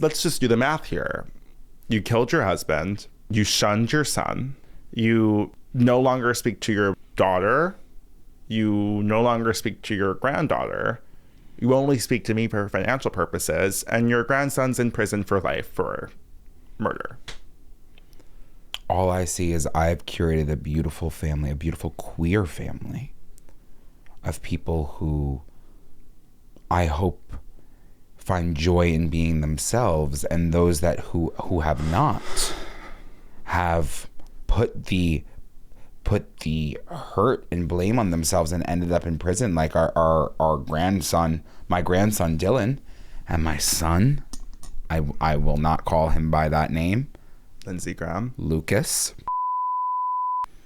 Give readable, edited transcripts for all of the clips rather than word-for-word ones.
Let's just do the math here. You killed your husband. You shunned your son. You no longer speak to your daughter. You no longer speak to your granddaughter. You only speak to me for financial purposes. And your grandson's in prison for life for murder. All I see is I've curated a beautiful family, a beautiful queer family of people who I hope find joy in being themselves, and those that who have not have put the hurt and blame on themselves and ended up in prison, like our grandson, my grandson Dylan, and my son, I will not call him by that name, Lindsey Graham. Lucas.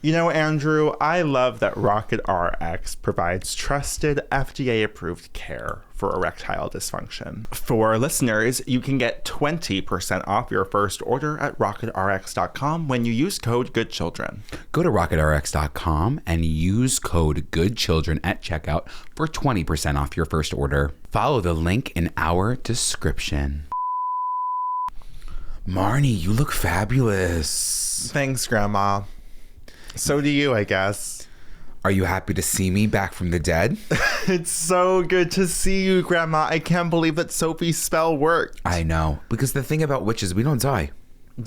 You know, Andrew, I love that Rocket RX provides trusted, FDA-approved care for erectile dysfunction. For listeners, you can get 20% off your first order at rocketrx.com when you use code GOODCHILDREN. Go to rocketrx.com and use code GOODCHILDREN at checkout for 20% off your first order. Follow the link in our description. Marnie, you look fabulous. Thanks, Grandma. So do you, I guess. Are you happy to see me back from the dead? It's so good to see you, Grandma. I can't believe that Sophie's spell worked. I know. Because the thing about witches, we don't die.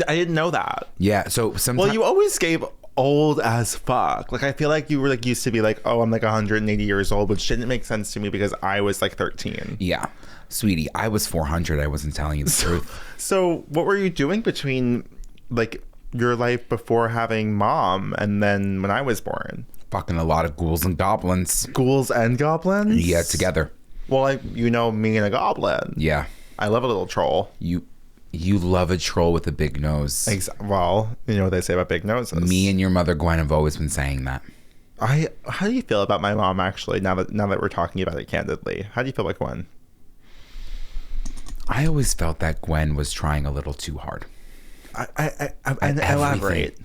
I didn't know that. Yeah, so sometimes... Well, you always gave old as fuck. Like, I feel like you were like used to be like, oh, I'm like 180 years old, which didn't make sense to me because I was like 13. Yeah. Sweetie, I was 400. I wasn't telling you the truth. So what were you doing between like your life before having mom and then when I was born? Fucking a lot of ghouls and goblins. Ghouls and goblins? Yeah, together. Well, you know me and a goblin. Yeah. I love a little troll. You love a troll with a big nose. Well, you know what they say about big noses. Me and your mother Gwen have always been saying that. How do you feel about my mom, actually, now that we're talking about it candidly? How do you feel about Gwen? I always felt that Gwen was trying a little too hard. And elaborate.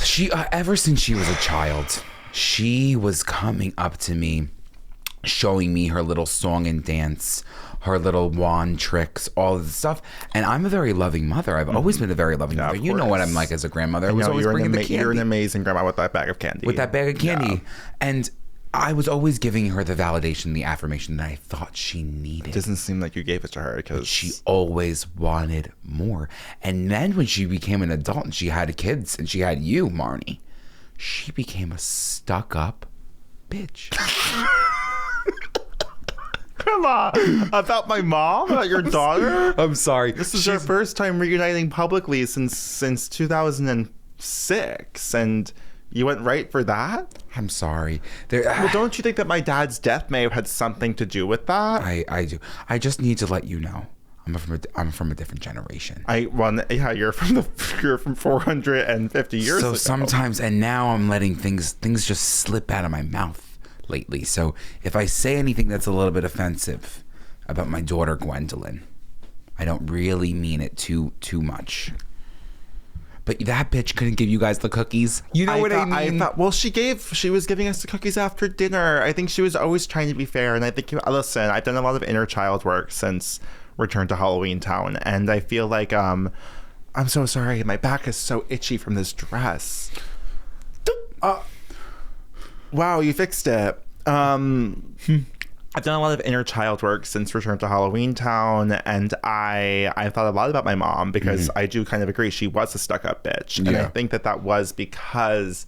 She ever since she was a child, she was coming up to me, showing me her little song and dance, her little wand tricks, all of the stuff. And I'm a very loving mother. I've always been a very loving mother. You know what I'm like as a grandmother. I was always bringing the candy. You're an amazing grandma with that bag of candy. With that bag of candy. Yeah. And I was always giving her the validation, the affirmation that I thought she needed. It doesn't seem like you gave it to her because she always wanted more. And then when she became an adult and she had kids and she had you, Marnie, she became a stuck-up bitch. Come on. About my mom? About your daughter? I'm sorry. This is our first time reuniting publicly since 2006, and you went right for that? I'm sorry. Well, don't you think that my dad's death may have had something to do with that? I do. I just need to let you know. I'm from a different generation. You're from 450 years ago. So sometimes, and now I'm letting things just slip out of my mouth lately. So if I say anything that's a little bit offensive about my daughter Gwendolyn, I don't really mean it too much. But that bitch couldn't give you guys the cookies. You know what I mean? Well, she was giving us the cookies after dinner. I think she was always trying to be fair. And I think, listen, I've done a lot of inner child work since Return to Halloweentown. And I feel like, I'm so sorry. My back is so itchy from this dress. Wow, you fixed it. I've done a lot of inner child work since Return to Halloweentown, and I thought a lot about my mom because I do kind of agree she was a stuck-up bitch. And I think that was because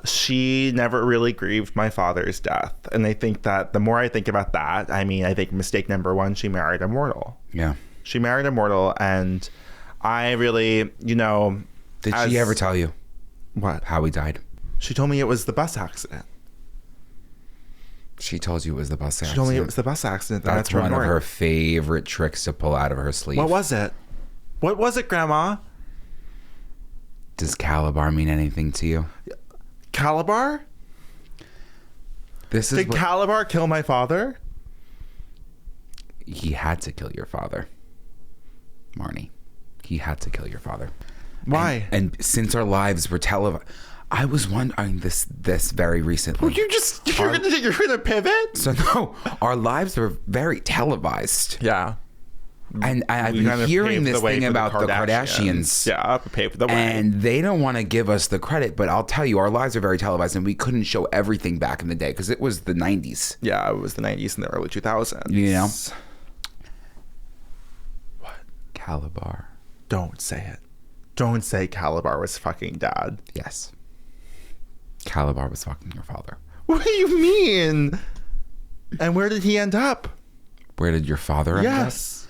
she never really grieved my father's death. And I think that the more I think about that, I think mistake number one, she married a mortal. Yeah. She married a mortal, and I really, Did she ever tell you? What? How he died? She told me it was the bus accident. She told you it was the bus accident? She told me it was the bus accident. That's one of her favorite tricks to pull out of her sleeve. What was it? What was it, Grandma? Does Calabar mean anything to you? Calabar? Did Calabar kill my father? He had to kill your father, Marnie. He had to kill your father. Why? And since our lives were televised, I was wondering this very recently. Well, you're gonna pivot? So no, our lives were very televised. Yeah. And I've been hearing this thing about the Kardashians. Yeah, pave the way. And they don't want to give us the credit, but I'll tell you, our lives are very televised, and we couldn't show everything back in the day because it was the 90s. Yeah, it was the 90s and the early 2000s. You know? What? Calabar. Don't say it. Don't say Calabar was fucking dad. Yes. Calabar was fucking your father. What do you mean? And where did he end up? Where did your father end up? Yes.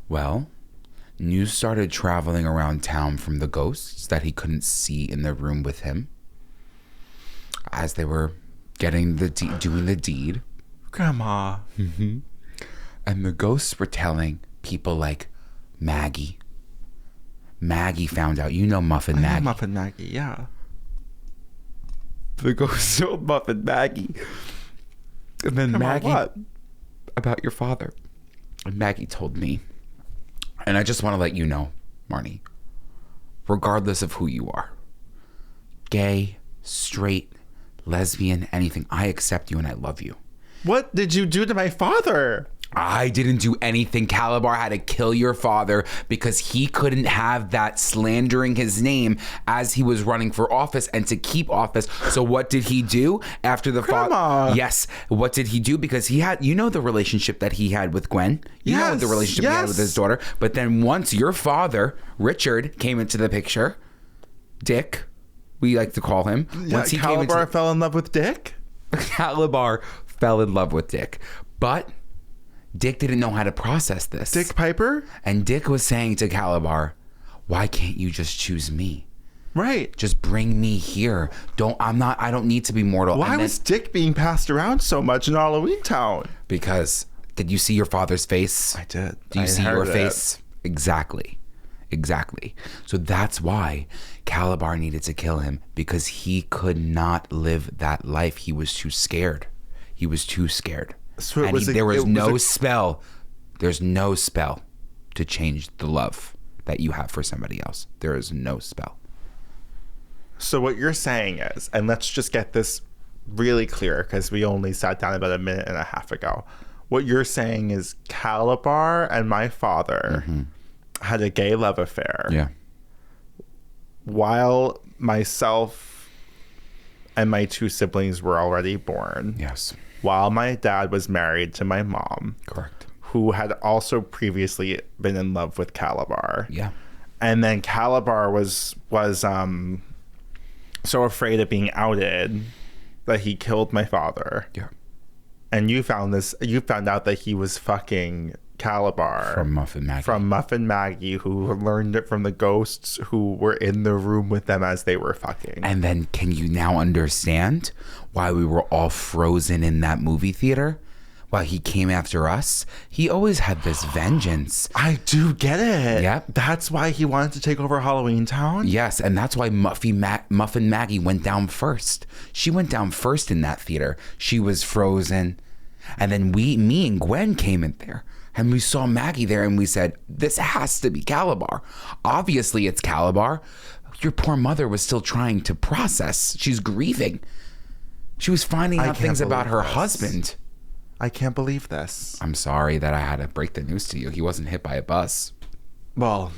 Well, news started traveling around town from the ghosts that he couldn't see in the room with him as they were getting doing the deed. Grandma. Mm-hmm. And the ghosts were telling people like Maggie. Maggie found out. You know Muffin Maggie. I know Muffin Maggie, yeah. The ghost told Muffin Maggie. And then Maggie, what? About your father. And Maggie told me. And I just want to let you know, Marnie, regardless of who you are, gay, straight, lesbian, anything, I accept you and I love you. What did you do to my father? I didn't do anything. Calabar had to kill your father because he couldn't have that slandering his name as he was running for office and to keep office. So what did he do after the father? Yes. What did he do? Because he had, you know, the relationship that he had with Gwen. You know the relationship he had with his daughter. But then once your father, Richard, came into the picture, Dick, we like to call him. Yeah, once he Calabar fell in love with Dick? Calabar fell in love with Dick. But Dick didn't know how to process this. Dick Piper? And Dick was saying to Calabar, why can't you just choose me? Right. Just bring me here. I don't need to be mortal. Why was Dick being passed around so much in Halloweentown? Because, did you see your father's face? I did. Do you see your face? Exactly. So that's why Calabar needed to kill him, because he could not live that life. He was too scared. So there was no spell. There's no spell to change the love that you have for somebody else. There is no spell. So what you're saying is, and let's just get this really clear because we only sat down about a minute and a half ago. What you're saying is Calabar and my father had a gay love affair. Yeah. While myself and my two siblings were already born. Yes. While my dad was married to my mom. Correct. Who had also previously been in love with Calabar. Yeah. And then Calabar was so afraid of being outed that he killed my father. Yeah. And you found out that he was fucking Calabar. From Muffin Maggie. Who learned it from the ghosts who were in the room with them as they were fucking. And then can you now understand why we were all frozen in that movie theater? Why he came after us? He always had this vengeance. I do get it. Yep. That's why he wanted to take over Halloweentown? Yes, and that's why Muffin Maggie went down first. She went down first in that theater. She was frozen. And then me and Gwen came in there. And we saw Maggie there and we said, this has to be Calabar. Obviously it's Calabar. Your poor mother was still trying to process. She's grieving. She was finding out things about her husband. I can't believe this. I'm sorry that I had to break the news to you. He wasn't hit by a bus. Well,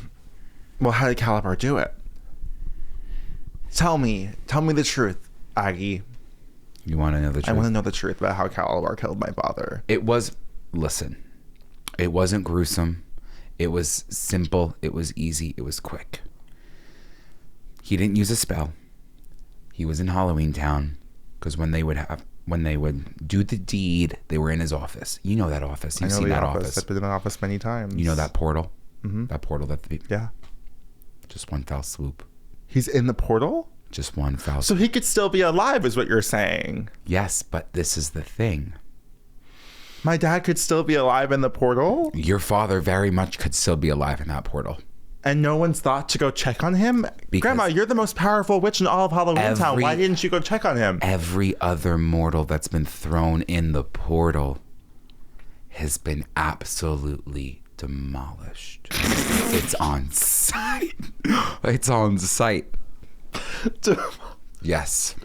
how did Calabar do it? Tell me the truth, Aggie. You want to know the truth? I want to know the truth about how Calabar killed my father. Listen, it wasn't gruesome. It was simple. It was easy. It was quick. He didn't use a spell. He was in Halloweentown because when they would do the deed, they were in his office. You know that office. You've seen that office. I've been in the office many times. You know that portal? Mm-hmm. That portal yeah. Just one foul swoop. He's in the portal? Just one foul swoop. So he could still be alive is what you're saying? Yes, but this is the thing. My dad could still be alive in the portal? Your father very much could still be alive in that portal. And no one's thought to go check on him? Grandma, you're the most powerful witch in all of Halloweentown. Why didn't you go check on him? Every other mortal that's been thrown in the portal has been absolutely demolished. It's on site. It's on site. Yes.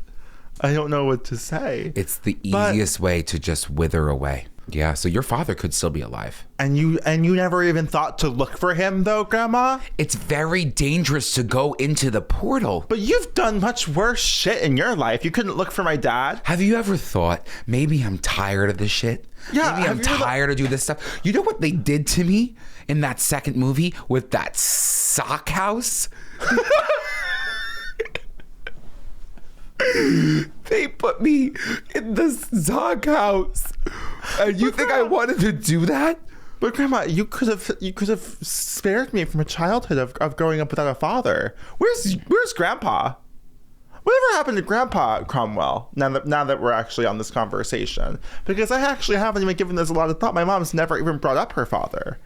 I don't know what to say. It's the easiest way to just wither away. Yeah, so your father could still be alive. And you never even thought to look for him, though, Grandma? It's very dangerous to go into the portal. But you've done much worse shit in your life. You couldn't look for my dad. Have you ever thought, maybe I'm tired of this shit? Yeah, maybe I'm tired of doing this stuff. You know what they did to me in that second movie with that sock house? They put me in the sock house. And you think I wanted to do that? But Grandma, you could have spared me from a childhood of growing up without a father. Where's Grandpa? Whatever happened to Grandpa Cromwell? Now that we're actually on this conversation, because I actually haven't even given this a lot of thought. My mom's never even brought up her father.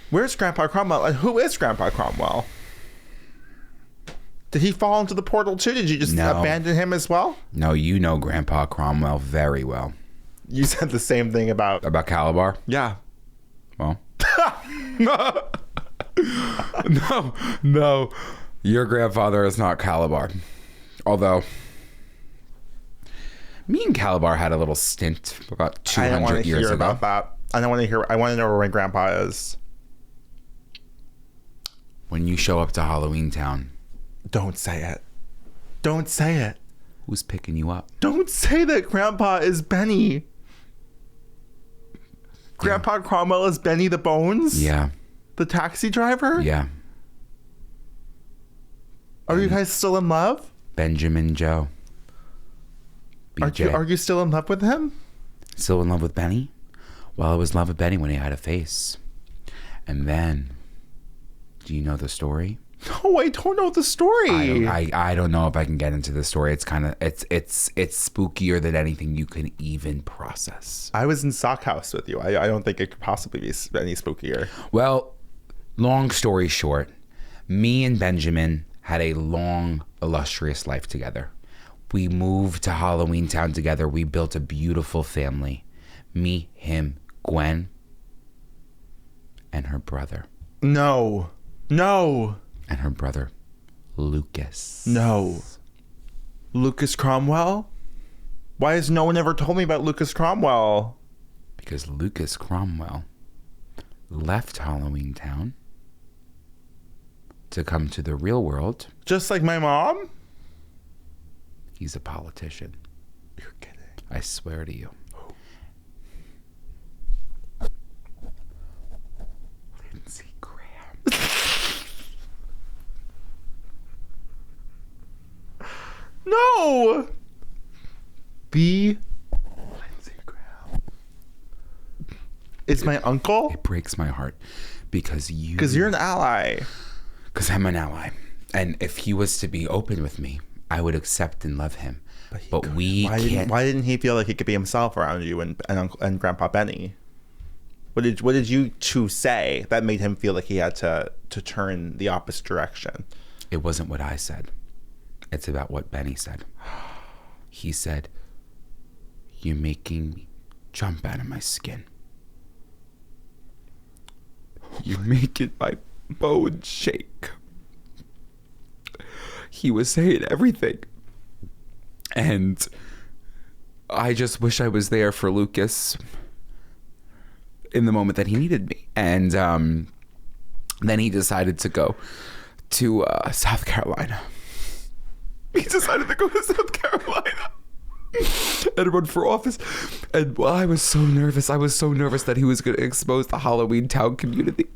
Where's Grandpa Cromwell? And who is Grandpa Cromwell? Did he fall into the portal too? Did you just abandon him as well? No, you know Grandpa Cromwell very well. You said the same thing about Calabar? Yeah. Well. No. Your grandfather is not Calabar. Although, me and Calabar had a little stint about 200 years ago. About that. I don't want to hear. I want to know where my grandpa is. When you show up to Halloweentown. Don't say it. Don't say it. Who's picking you up? Don't say that Grandpa is Benny. Grandpa Cromwell is Benny the Bones? Yeah. The taxi driver? Yeah. Are you guys still in love? Benjamin Joe. BJ. Are you still in love with him? Still in love with Benny? Well, I was in love with Benny when he had a face. And then, do you know the story? No, I don't know the story. I don't know if I can get into the story. It's kind of it's spookier than anything you can even process. I was in Sock House with you. I don't think it could possibly be any spookier. Well, long story short, me and Benjamin had a long, illustrious life together. We moved to Halloweentown together. We built a beautiful family. Me, him, Gwen, and her brother. No. And her brother, Lucas. No. Lucas Cromwell? Why has no one ever told me about Lucas Cromwell? Because Lucas Cromwell left Halloweentown to come to the real world. Just like my mom? He's a politician. You're kidding. I swear to you. Lindsey Graham. No! Lindsey Graham. It's my uncle? It breaks my heart because you're an ally. Because I'm an ally. And if he was to be open with me, I would accept and love him. But we can't. Why didn't he feel like he could be himself around you and Grandpa Benny? What did you two say that made him feel like he had to turn the opposite direction? It wasn't what I said. It's about what Benny said. He said, "You're making me jump out of my skin. You're making my bones shake." He was saying everything. And I just wish I was there for Lucas in the moment that he needed me. And then he decided to go to South Carolina. He decided to go to South Carolina and run for office. And I was so nervous. I was so nervous that he was going to expose the Halloweentown community.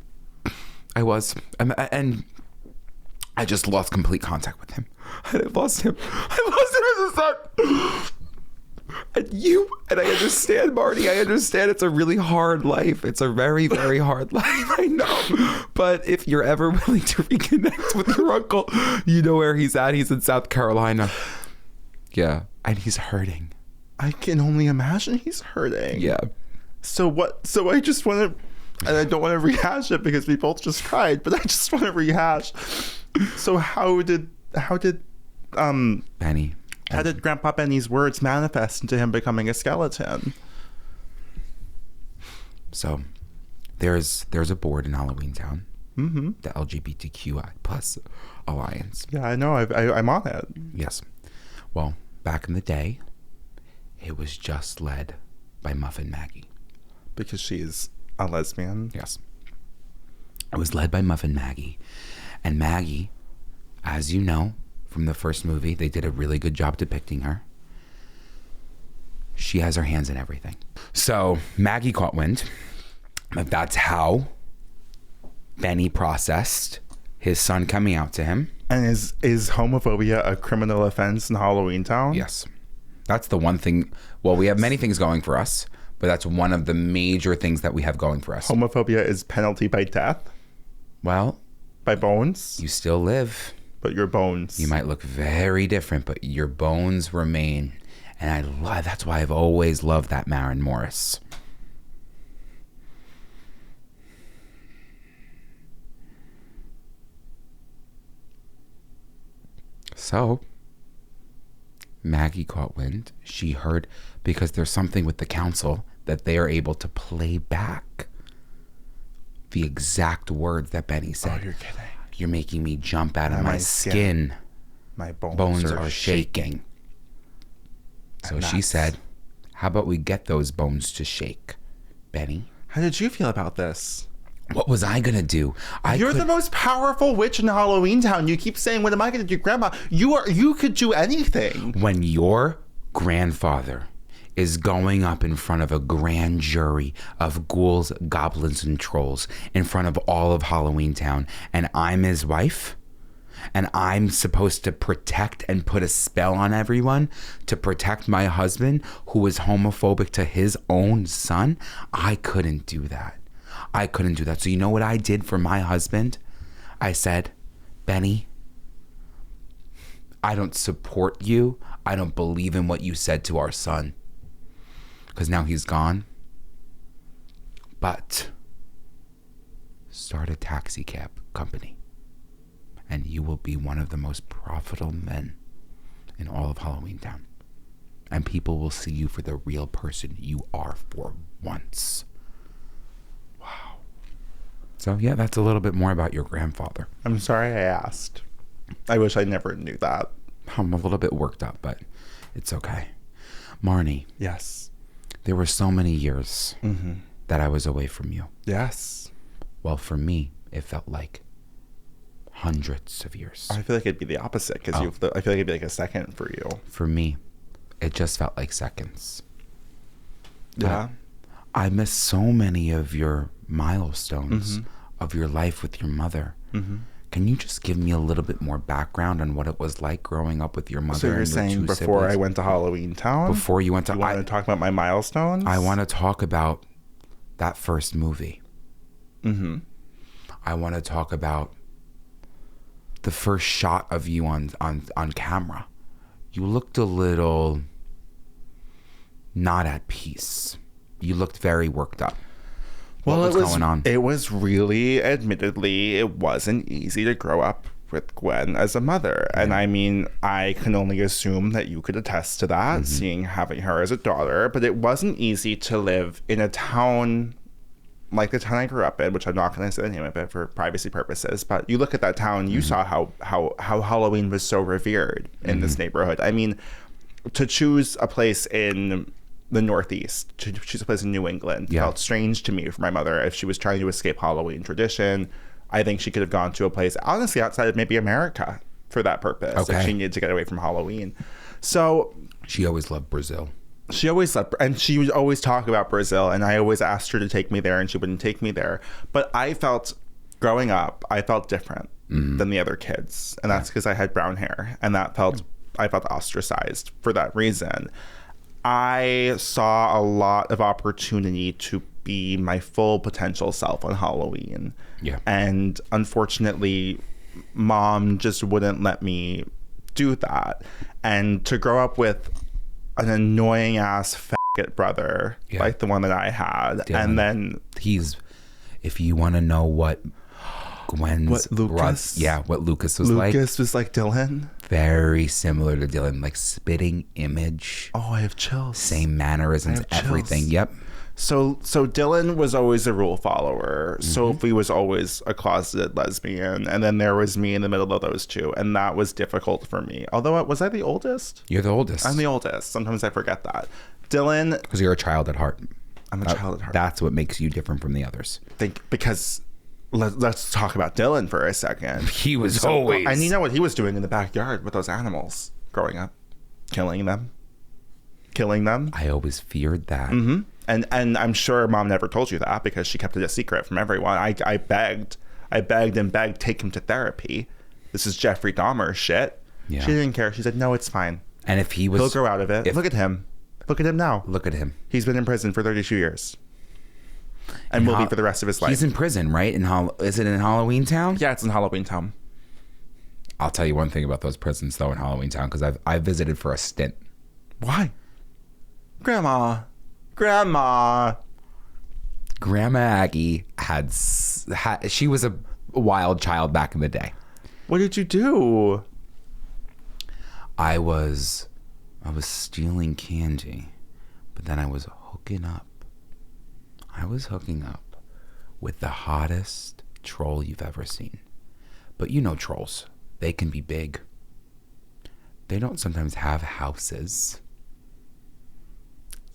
I was. And I just lost complete contact with him. I lost him as a son. And I understand, Marnie. I understand it's a really hard life. It's a very, very hard life. I know. But if you're ever willing to reconnect with your uncle, you know where he's at. He's in South Carolina. Yeah. And he's hurting. I can only imagine he's hurting. Yeah. So I just want to, and I don't want to rehash it because we both just cried, but I just want to rehash. So how did Benny. How did Grandpa Benny's words manifest into him becoming a skeleton? So, there's a board in Halloweentown, mm-hmm. the LGBTQI plus Alliance. Yeah, I know. I'm on it. Yes. Well, back in the day, it was just led by Muffin Maggie. Because she's a lesbian. Yes. It was led by Muffin Maggie. And Maggie, as you know from the first movie, they did a really good job depicting her. She has her hands in everything. So Maggie caught wind. That's how Benny processed his son coming out to him. And is homophobia a criminal offense in Halloweentown? Yes. That's the one thing. Well, we have many things going for us, but that's one of the major things that we have going for us. Homophobia is penalty by death? Well, by bones? you still live. But your bones. You might look very different, but your bones remain. And that's why I've always loved that Maren Morris. So, Maggie caught wind. She heard, because there's something with the council that they are able to play back the exact words that Benny said. Oh, you're kidding. You're making me jump out of my skin. My bones are shaking. So she said, how about we get those bones to shake, Benny? How did you feel about this? What was I going to do? You're the most powerful witch in Halloweentown. You keep saying, what am I going to do, Grandma? You could do anything. When your grandfather is going up in front of a grand jury of ghouls, goblins, and trolls in front of all of Halloweentown, and I'm his wife, and I'm supposed to protect and put a spell on everyone to protect my husband who is homophobic to his own son, I couldn't do that. I couldn't do that. So you know what I did for my husband? I said, Benny, I don't support you. I don't believe in what you said to our son. Because now he's gone. But start a taxi cab company. And you will be one of the most profitable men in all of Halloweentown. And people will see you for the real person you are for once. Wow. So yeah, that's a little bit more about your grandfather. I'm sorry I asked. I wish I never knew that. I'm a little bit worked up, but it's okay. Marnie. Yes. There were so many years that I was away from you. Yes. Well, for me, it felt like hundreds of years. I feel like it'd be the opposite because I feel like it'd be like a second for you. For me, it just felt like seconds. Yeah. I miss so many of your milestones of your life with your mother. Can you just give me a little bit more background on what it was like growing up with your mother? So you're and your saying two before siblings? I went to Halloweentown? Before you went to... You want to talk about my milestones? I want to talk about that first movie. I want to talk about the first shot of you on camera. You looked a little not at peace. You looked very worked up. What was going on? It was really, admittedly, it wasn't easy to grow up with Gwen as a mother. And I mean, I can only assume that you could attest to that, having her as a daughter. But it wasn't easy to live in a town like the town I grew up in, which I'm not going to say the name of it for privacy purposes. But you look at that town, you saw how Halloween was so revered in this neighborhood. I mean, to choose a place in the Northeast, to choose a place in New England felt strange to me for my mother. If she was trying to escape Halloween tradition, I think she could have gone to a place honestly outside of maybe America for that purpose if she needed to get away from Halloween. So she always loved Brazil. She always loved, and she would always talk about Brazil, and I always asked her to take me there, and she wouldn't take me there. But I felt, growing up, I felt different than the other kids, and that's because I had brown hair, and I felt ostracized for that reason. I saw a lot of opportunity to be my full potential self on Halloween. Yeah. And unfortunately, Mom just wouldn't let me do that. And to grow up with an annoying ass faggot brother like the one that I had. Dylan. And then if you want to know what Gwen's Lucas was like. Lucas was like Dylan. Very similar to Dylan, like spitting image. Oh, I have chills. Same mannerisms, everything. Chills. Yep. So Dylan was always a rule follower. Sophie was always a closeted lesbian, and then there was me in the middle of those two, and that was difficult for me. Although, was I the oldest? You're the oldest. I'm the oldest. Sometimes I forget that. Dylan, because you're a child at heart. I'm a child at heart. That's what makes you different from the others. Because let's talk about Dylan for a second. He was always... And you know what he was doing in the backyard with those animals growing up? Killing them. I always feared that. Mm-hmm. And I'm sure Mom never told you that because she kept it a secret from everyone. I begged, take him to therapy. This is Jeffrey Dahmer shit. Yeah. She didn't care. She said, no, it's fine. And if he was... He'll grow out of it. Look at him. Look at him now. Look at him. He's been in prison for 32 years. And will be for the rest of his life. He's in prison, right? Is it in Halloweentown? Yeah, it's in Halloweentown. I'll tell you one thing about those prisons, though, in Halloweentown, because I visited for a stint. Why? Grandma Aggie she was a wild child back in the day. What did you do? I was stealing candy, but then I was hooking up. I was hooking up with the hottest troll you've ever seen. But you know trolls. They can be big. They don't sometimes have houses.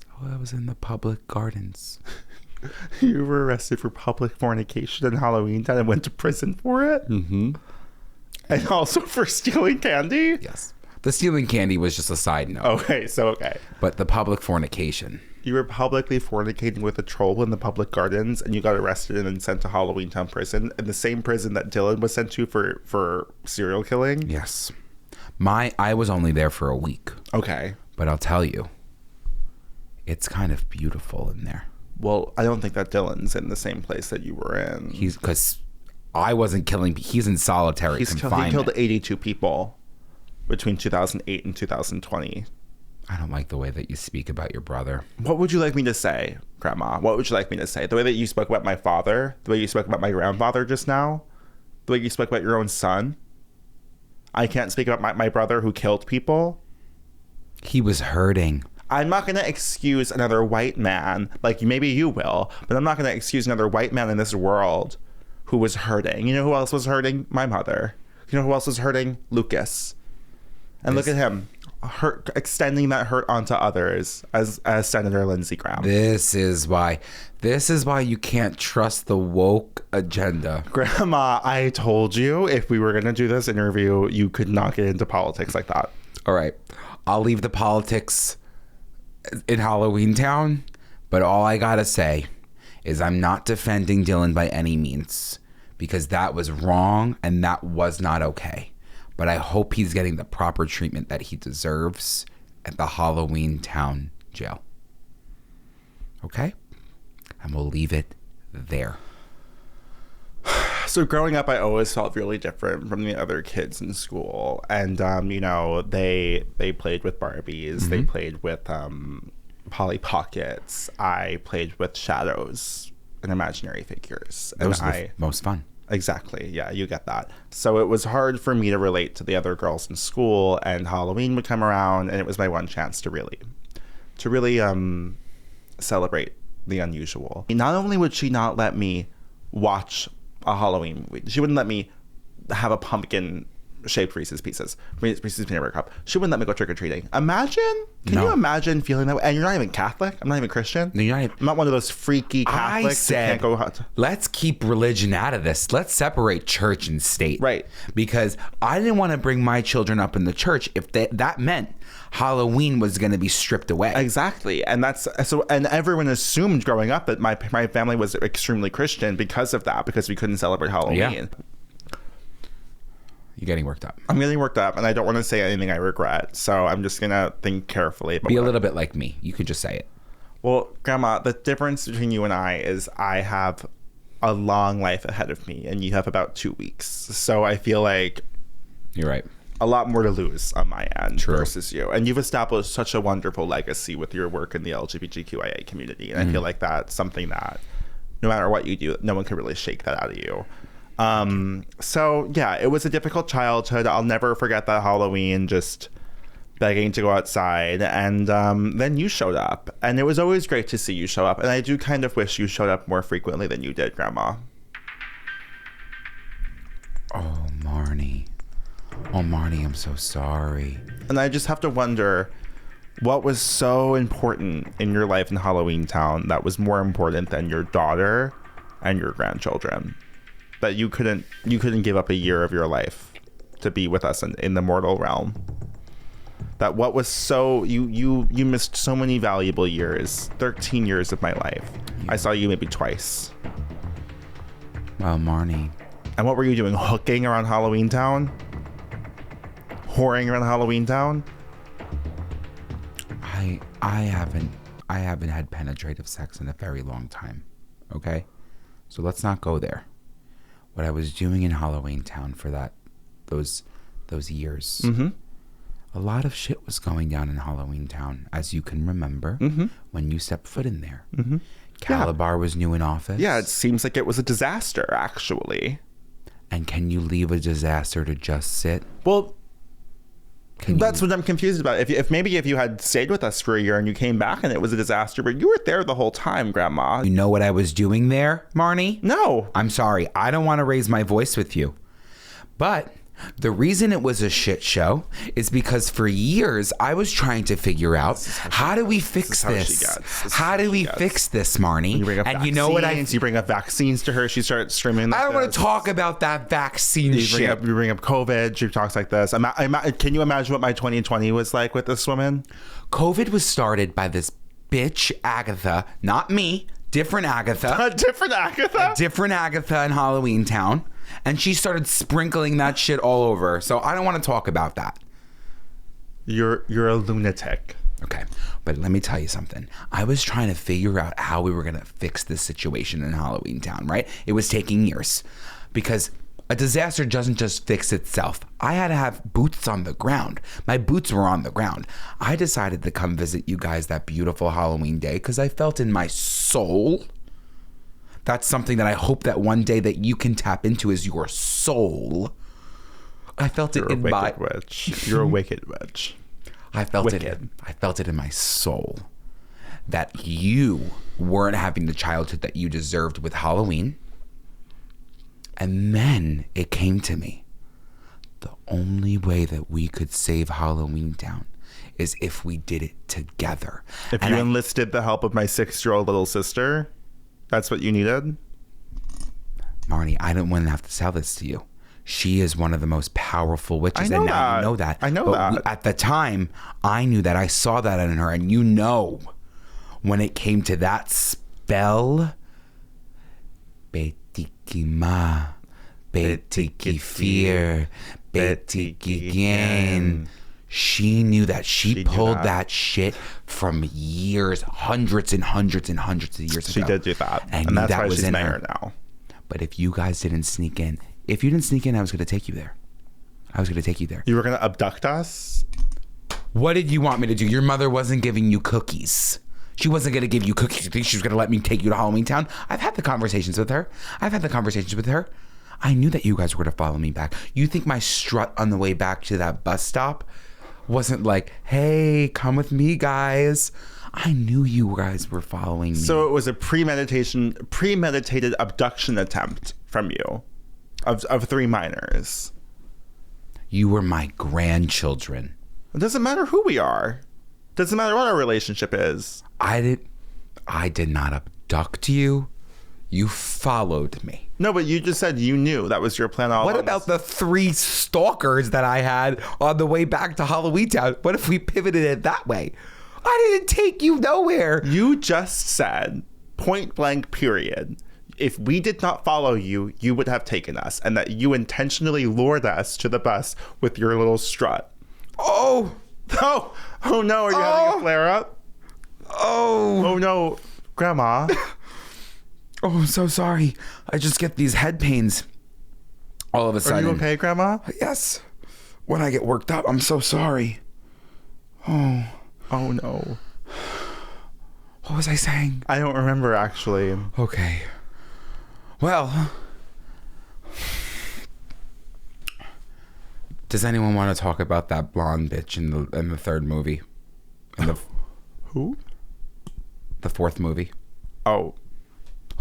So I was in the public gardens. You were arrested for public fornication in Halloweentown and went to prison for it? Mm-hmm. And also for stealing candy? Yes. The stealing candy was just a side note. Okay. But the public fornication. You were publicly fornicating with a troll in the public gardens, and you got arrested and then sent to Halloweentown prison, in the same prison that Dylan was sent to for serial killing? Yes. I was only there for a week. Okay. But I'll tell you, it's kind of beautiful in there. Well, I don't think that Dylan's in the same place that you were in. Because I wasn't killing. He's in solitary confinement. He killed 82 people between 2008 and 2020. I don't like the way that you speak about your brother. What would you like me to say, Grandma? What would you like me to say? The way that you spoke about my father? The way you spoke about my grandfather just now? The way you spoke about your own son? I can't speak about my brother who killed people? He was hurting. I'm not going to excuse another white man, like maybe you will, but I'm not going to excuse another white man in this world who was hurting. You know who else was hurting? My mother. You know who else was hurting? Lucas. And look at him, extending that hurt onto others as Senator Lindsey Graham. This is why you can't trust the woke agenda. Grandma, I told you if we were going to do this interview, you could not get into politics like that. All right. I'll leave the politics in Halloweentown, but all I got to say is I'm not defending Dylan by any means because that was wrong and that was not okay. But I hope he's getting the proper treatment that he deserves at the Halloweentown jail. Okay? And we'll leave it there. So growing up, I always felt really different from the other kids in school. And, they played with Barbies. Mm-hmm. They played with Polly Pockets. I played with shadows and imaginary figures. Those are the most fun. Exactly. Yeah, you get that. So it was hard for me to relate to the other girls in school, and Halloween would come around, and it was my one chance to really celebrate the unusual. Not only would she not let me watch a Halloween movie, she wouldn't let me have a pumpkin shaped Reese's Pieces peanut butter cup. She wouldn't let me go trick-or-treating. Can you imagine feeling that way? And you're not even Catholic. I'm not even Christian. No, I'm not one of those freaky Catholics who can't go. Let's keep religion out of this. Let's separate church and state. Right. Because I didn't want to bring my children up in the church if that meant Halloween was going to be stripped away. Exactly. And and everyone assumed growing up that my family was extremely Christian because of that, because we couldn't celebrate Halloween. Yeah. You're getting worked up. I'm getting worked up, and I don't want to say anything I regret. So I'm just going to think carefully. Be a little bit like me. You could just say it. Well, Grandma, the difference between you and I is I have a long life ahead of me, and you have about 2 weeks. So I feel like you're right. A lot more to lose on my end versus you. And you've established such a wonderful legacy with your work in the LGBTQIA community. And I feel like that's something that no matter what you do, no one can really shake that out of you. So yeah, it was a difficult childhood. I'll never forget that Halloween, just begging to go outside. And then you showed up, and it was always great to see you show up. And I do kind of wish you showed up more frequently than you did, Grandma. Oh, Marnie, I'm so sorry. And I just have to wonder, What was so important in your life in Halloweentown that was more important than your daughter and your grandchildren? That you couldn't give up a year of your life to be with us in the mortal realm? That what was so you missed so many valuable years, 13 years of my life. I saw you maybe twice. Well, Marnie. And what were you doing? Hooking around Halloweentown? Whoring around Halloweentown? I haven't had penetrative sex in a very long time. Okay? So let's not go there. What I was doing in Halloweentown for those years. Mm-hmm. A lot of shit was going down in Halloweentown, as you can remember, when you stepped foot in there. Mm-hmm. Calabar was new in office. Yeah, it seems like it was a disaster, actually. And can you leave a disaster to just sit? Well, that's what I'm confused about. If maybe you had stayed with us for a year and you came back and it was a disaster, but you were there the whole time, Grandma. You know what I was doing there, Marnie? No. I'm sorry. I don't want to raise my voice with you. But the reason it was a shit show is because for years I was trying to figure out how do we fix this? How do we fix this, Marnie? You bring up and you know what you bring up vaccines to her. She starts streaming. I don't want to talk about that vaccine shit. You bring up COVID. She talks like this. Can you imagine what my 2020 was like with this woman? COVID was started by this bitch Agatha, not me. Different Agatha. A different Agatha? A different Agatha in Halloweentown. And she started sprinkling that shit all over. So I don't want to talk about that. You're a lunatic. Okay. But let me tell you something. I was trying to figure out how we were going to fix this situation in Halloweentown, right? It was taking years. Because a disaster doesn't just fix itself. I had to have boots on the ground. My boots were on the ground. I decided to come visit you guys that beautiful Halloween day because I felt in my soul. That's something that I hope that one day that you can tap into is your soul. I felt it in my witch. You're a wicked witch. I felt it in my soul that you weren't having the childhood that you deserved with Halloween. And then it came to me. The only way that we could save Halloweentown is if we did it together. If you enlisted the help of my 6-year-old little sister, that's what you needed? Marnie, I don't want to have to sell this to you. She is one of the most powerful witches. And now you know that. I know that. At the time, I knew that. I saw that in her. And you know, when it came to that spell, Betiki Ma, Betiki Fear, Betiki Gain. She knew that. She pulled that shit from years, hundreds and hundreds and hundreds of years ago. She did do that. And that's why she's mayor now. But if you guys didn't sneak in, I was going to take you there. You were going to abduct us? What did you want me to do? Your mother wasn't giving you cookies. She wasn't going to give you cookies. You think she was going to let me take you to Halloweentown? I've had the conversations with her. I knew that you guys were going to follow me back. You think my strut on the way back to that bus stop wasn't like, hey, come with me, guys. I knew you guys were following me. So it was a premeditated abduction attempt from you of 3 minors. You were my grandchildren. It doesn't matter who we are. It doesn't matter what our relationship is. I did not abduct you. You followed me. No, but you just said you knew that was your plan all along. What about the 3 stalkers that I had on the way back to Halloweentown? What if we pivoted it that way? I didn't take you nowhere. You just said, point blank period, if we did not follow you, you would have taken us, and that you intentionally lured us to the bus with your little strut. Oh no, are you having a flare up? Oh no, Grandma. Oh, I'm so sorry. I just get these head pains all of a sudden. Are you okay, Grandma? Yes. When I get worked up, I'm so sorry. Oh no. What was I saying? I don't remember, actually. Okay. Well, does anyone want to talk about that blonde bitch in the 3rd movie? Who? The 4th movie. Oh.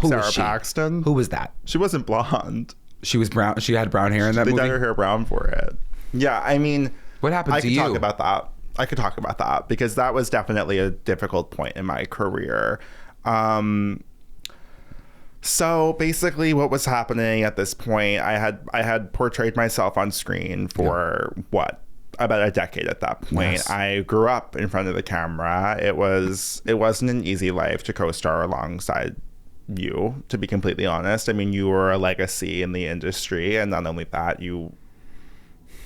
Sarah Paxton? Who was that? She wasn't blonde. She was brown. She had brown hair in that movie? They dyed her hair brown for it. Yeah, I mean... What happened to you? I can talk about that. I could talk about that because that was definitely a difficult point in my career. So basically what was happening at this point, I had portrayed myself on screen for about a decade at that point. Yes. I grew up in front of the camera. It wasn't an easy life to co-star alongside you, to be completely honest. I mean, you were a legacy in the industry, and not only that, you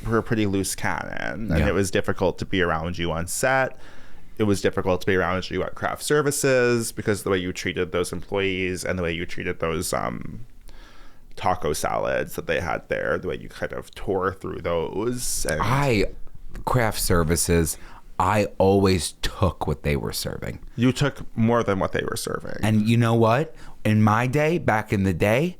were a pretty loose cannon, and it was difficult to be around you on set. It was difficult to be around you at craft services because the way you treated those employees and the way you treated those taco salads that they had there, the way you kind of tore through those. And craft services, I always took what they were serving. You took more than what they were serving. And you know what? In my day, back in the day,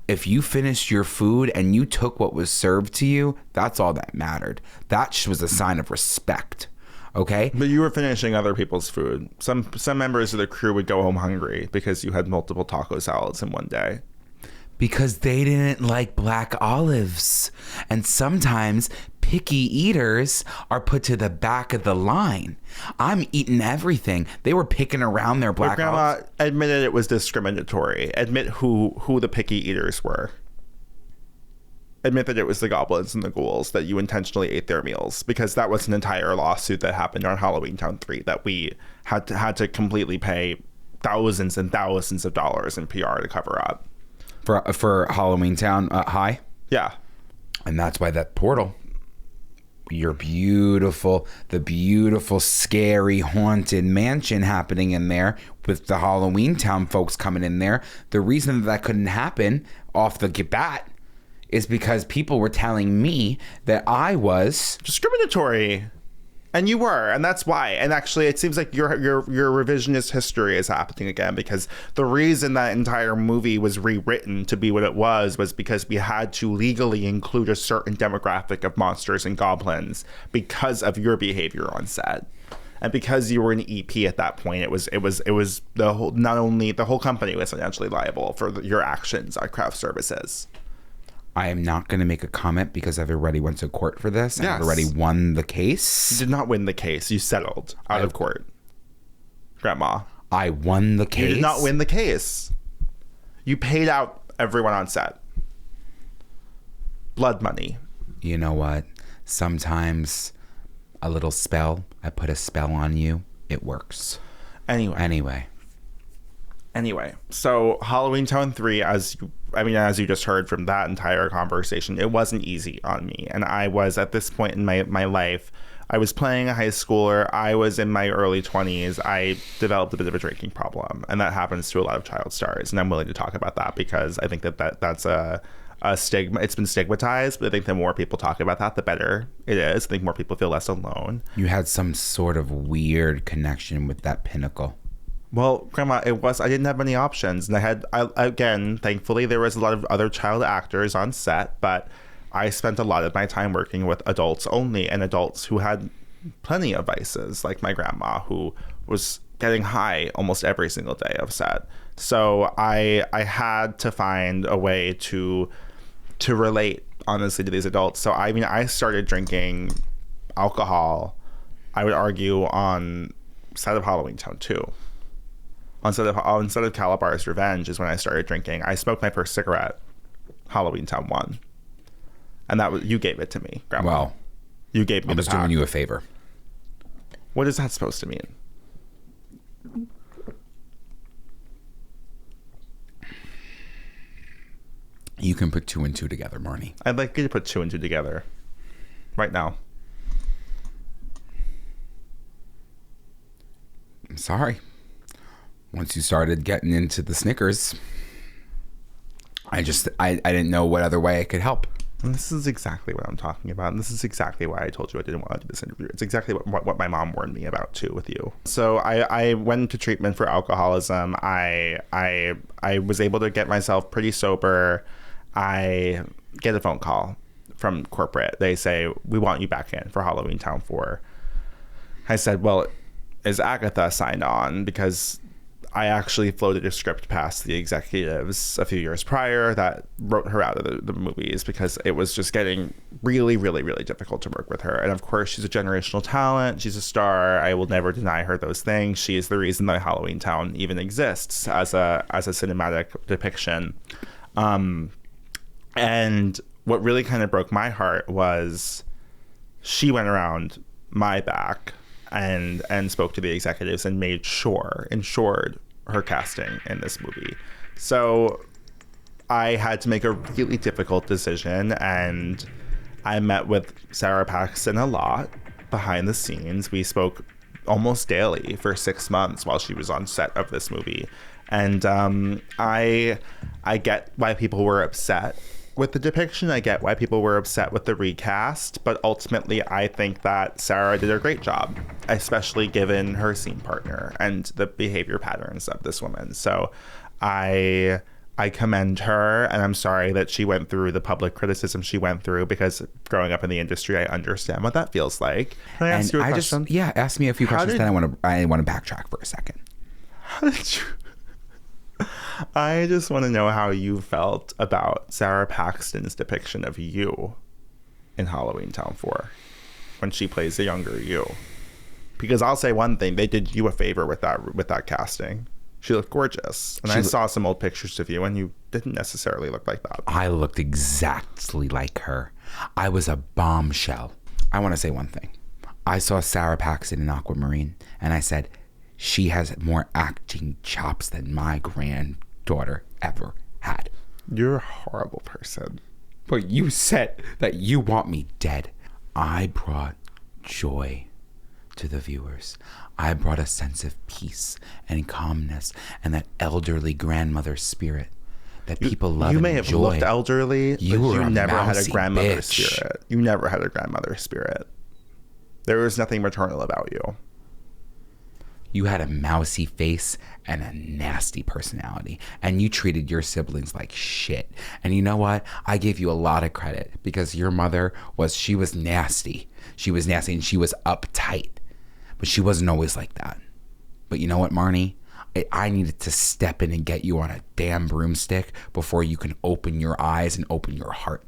if you finished your food and you took what was served to you, that's all that mattered. That was a sign of respect. Okay? But you were finishing other people's food. Some members of the crew would go home hungry because you had multiple taco salads in one day. Because they didn't like black olives. And sometimes picky eaters are put to the back of the line. I'm eating everything. They were picking around their black olives. Grandma admitted it was discriminatory. Admit who the picky eaters were. Admit that it was the goblins and the ghouls, that you intentionally ate their meals, because that was an entire lawsuit that happened on Halloweentown 3 that we had to completely pay thousands and thousands of dollars in PR to cover up. For Halloweentown High? Yeah. And that's why that portal, the beautiful, scary, haunted mansion happening in there with the Halloweentown folks coming in there. The reason that couldn't happen off the bat is because people were telling me that I was discriminatory. And you were, and that's why. And actually, it seems like your revisionist history is happening again, because the reason that entire movie was rewritten to be what it was because we had to legally include a certain demographic of monsters and goblins because of your behavior on set. And because you were an EP at that point, it was the whole, not only the whole company was financially liable for your actions at craft services. I am not going to make a comment because I've already went to court for this. Yes. I've already won the case. You did not win the case. You settled out of court. Grandma. I won the case. You did not win the case. You paid out everyone on set. Blood money. You know what? Sometimes a little spell, I put a spell on you, it works. Anyway. So Halloweentown 3, as you just heard from that entire conversation, it wasn't easy on me. And I was, at this point in my life, I was playing a high schooler. I was in my early 20s. I developed a bit of a drinking problem. And that happens to a lot of child stars. And I'm willing to talk about that because I think that's a stigma. It's been stigmatized, but I think the more people talk about that, the better it is. I think more people feel less alone. You had some sort of weird connection with that pinnacle. Well, Grandma, I didn't have many options. And again, thankfully, there was a lot of other child actors on set, but I spent a lot of my time working with adults only, and adults who had plenty of vices, like my grandma, who was getting high almost every single day of set. So I had to find a way to relate, honestly, to these adults. So, I started drinking alcohol, I would argue, on set of Halloweentown 2. On set of Calabar's Revenge is when I started drinking. I smoked my first cigarette, Halloweentown 1. And that was, you gave it to me, Grandma. Well, you gave me I'm just doing you a favor. What is that supposed to mean? You can put 2 and 2 together, Marnie. I'd like you to put 2 and 2 together. Right now. I'm sorry. Once you started getting into the Snickers, I didn't know what other way I could help. And this is exactly what I'm talking about. And this is exactly why I told you I didn't want to do this interview. It's exactly what my mom warned me about too with you. So I went into treatment for alcoholism. I was able to get myself pretty sober. I get a phone call from corporate. They say, we want you back in for Halloweentown 4. I said, well, is Agatha signed on? Because I actually floated a script past the executives a few years prior that wrote her out of the movies because it was just getting really, really, really difficult to work with her. And of course, she's a generational talent. She's a star. I will never deny her those things. She is the reason that Halloweentown even exists as a cinematic depiction. And what really kind of broke my heart was she went around my back and spoke to the executives and ensured her casting in this movie. So I had to make a really difficult decision, and I met with Sarah Paxton a lot behind the scenes. We spoke almost daily for 6 months while she was on set of this movie. And I get why people were upset with the depiction. I get why people were upset with the recast, but ultimately I think that Sarah did a great job, especially given her scene partner and the behavior patterns of this woman. So I commend her, and I'm sorry that she went through the public criticism she went through, because growing up in the industry, I understand what that feels like. Can I ask you a question? Ask me a few questions, then I want to backtrack for a second. How did you... I just want to know how you felt about Sarah Paxton's depiction of you in Halloweentown 4 when she plays the younger you. Because I'll say one thing, they did you a favor with that casting. She looked gorgeous. And I saw some old pictures of you, and you didn't necessarily look like that. I looked exactly like her. I was a bombshell. I want to say one thing. I saw Sarah Paxton in Aquamarine, and I said, she has more acting chops than my granddaughter ever had. You're a horrible person. But you said that you want me dead. I brought joy to the viewers. I brought a sense of peace and calmness and that elderly grandmother spirit that people love and enjoy. You may have looked elderly, but you never had a grandmother bitch. spirit. You never had a grandmother spirit. There was nothing maternal about you. You had a mousy face and a nasty personality, and you treated your siblings like shit. And you know what? I give you a lot of credit, because your mother she was nasty. She was nasty and she was uptight, but she wasn't always like that. But you know what, Marnie? I needed to step in and get you on a damn broomstick before you can open your eyes and open your heart.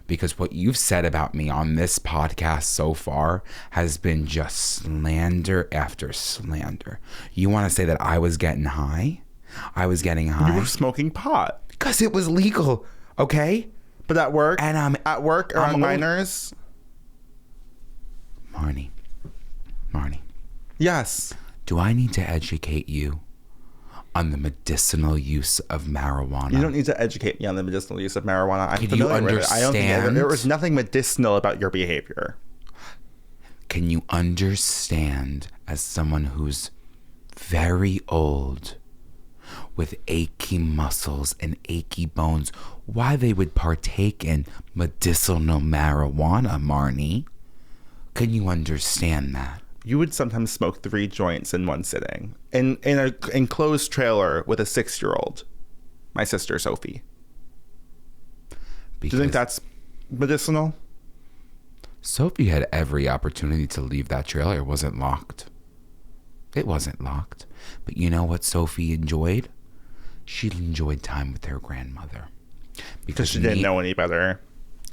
Because what you've said about me on this podcast so far has been just slander after slander. You want to say that I was getting high? I was getting high. You were smoking pot. Because it was legal, okay? But at work? And I'm at work or on minors? Marnie. Yes. Do I need to educate you on the medicinal use of marijuana? You don't need to educate me on the medicinal use of marijuana. I'm Can familiar you understand? with it. I don't think there was nothing medicinal about your behavior. Can you understand, as someone who's very old, with achy muscles and achy bones, why they would partake in medicinal marijuana, Marnie? Can you understand that? You would sometimes smoke 3 joints in one sitting in an enclosed trailer with a 6-year-old, my sister Sophie. Do you think that's medicinal? Sophie had every opportunity to leave that trailer. It wasn't locked. It wasn't locked. But you know what Sophie enjoyed? She enjoyed time with her grandmother. Because she didn't know any better.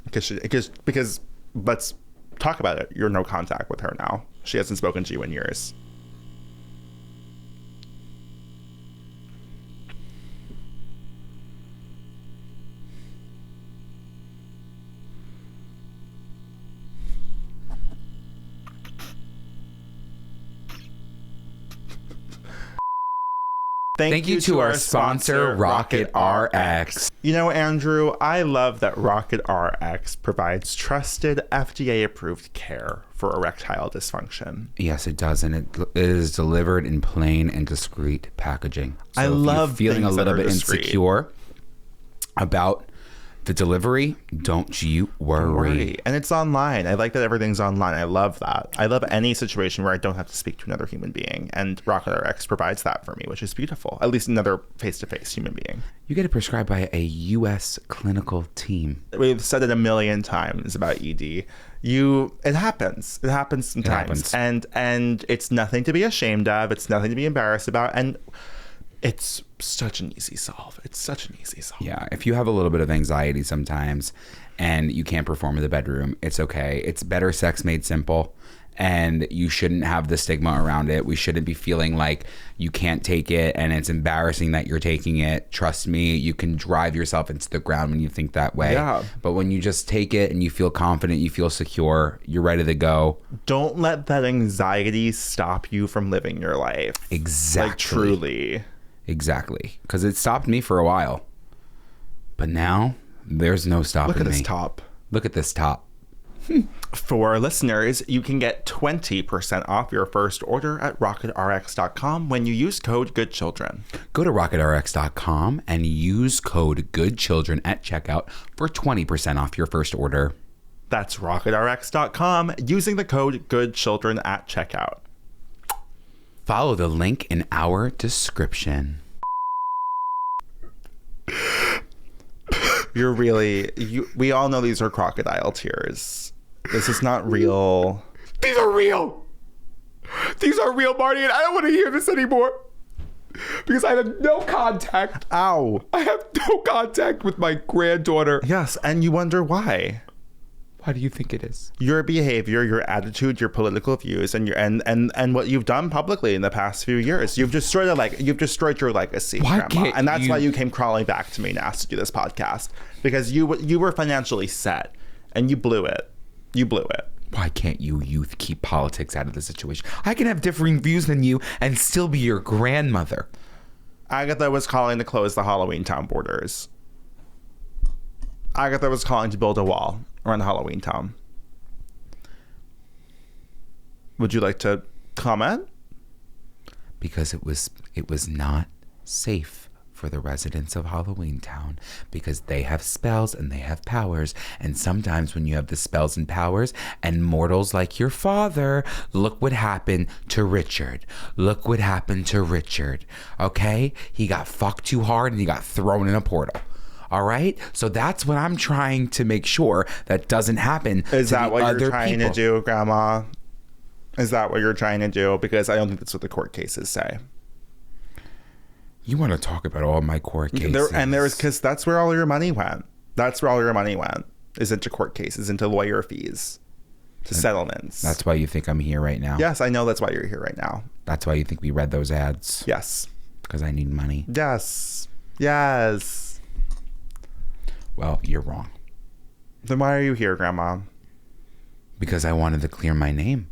Because let's talk about it. You're no contact with her now. She hasn't spoken to you in years. Thank you to our sponsor, Rocket RX. You know, Andrew, I love that Rocket RX provides trusted, FDA-approved care for erectile dysfunction. Yes, it does, and it is delivered in plain and discreet packaging. So I love if you're feeling a little bit insecure about the delivery, don't you worry. And it's online. I like that everything's online. I love that. I love any situation where I don't have to speak to another human being. And Rocket RX provides that for me, which is beautiful. At least another face-to-face human being. You get it prescribed by a U.S. clinical team. We've said it a million times about ED. It happens. It happens sometimes. And it's nothing to be ashamed of. It's nothing to be embarrassed about. And it's such an easy solve. It's such an easy solve. Yeah, if you have a little bit of anxiety sometimes and you can't perform in the bedroom. It's okay. It's better sex made simple. And you shouldn't have the stigma around it. We shouldn't be feeling like you can't take it and it's embarrassing that you're taking it. Trust me, you can drive yourself into the ground when you think that way. Yeah. But when you just take it and you feel confident, you feel secure, you're ready to go. Don't let that anxiety stop you from living your life. Exactly. Like, truly. Exactly. Because it stopped me for a while. But now, there's no stopping me. Look at this top. Look at this top. For our listeners, you can get 20% off your first order at rocketrx.com when you use code GoodChildren. Go to rocketrx.com and use code GoodChildren at checkout for 20% off your first order. That's rocketrx.com using the code GoodChildren at checkout. Follow the link in our description. You're really... we all know these are crocodile tears. This is not real. These are real. These are real, Marnie, and I don't want to hear this anymore. Because I have no contact. Ow. I have no contact with my granddaughter. Yes, and you wonder why. Why do you think it is? Your behavior, your attitude, your political views, and your and what you've done publicly in the past few years. You've destroyed your legacy, Why Grandma. can't And that's you- why you came crawling back to me and asked to do this podcast. Because you were financially set and you blew it. You blew it. Why can't you youth keep politics out of the situation? I can have differing views than you and still be your grandmother. Agatha was calling to close the Halloweentown borders. Agatha was calling to build a wall around Halloweentown. Would you like to comment? Because it was not safe for the residents of Halloweentown, because they have spells and they have powers, and sometimes when you have the spells and powers and mortals like your father, look what happened to Richard. Look what happened to Richard. Okay? He got fucked too hard and he got thrown in a portal. All right? So that's what I'm trying to make sure that doesn't happen. Is to that the what other you're trying people. to do, Grandma? Is that what you're trying to do? Because I don't think that's what the court cases say. You want to talk about all my court cases? Because that's where all your money went. That's where all your money went, is into court cases, into lawyer fees, to settlements. That's why you think I'm here right now? Yes, I know that's why you're here right now. That's why you think we read those ads? Yes. Because I need money? Yes. Yes. Well, you're wrong. Then why are you here, Grandma? Because I wanted to clear my name.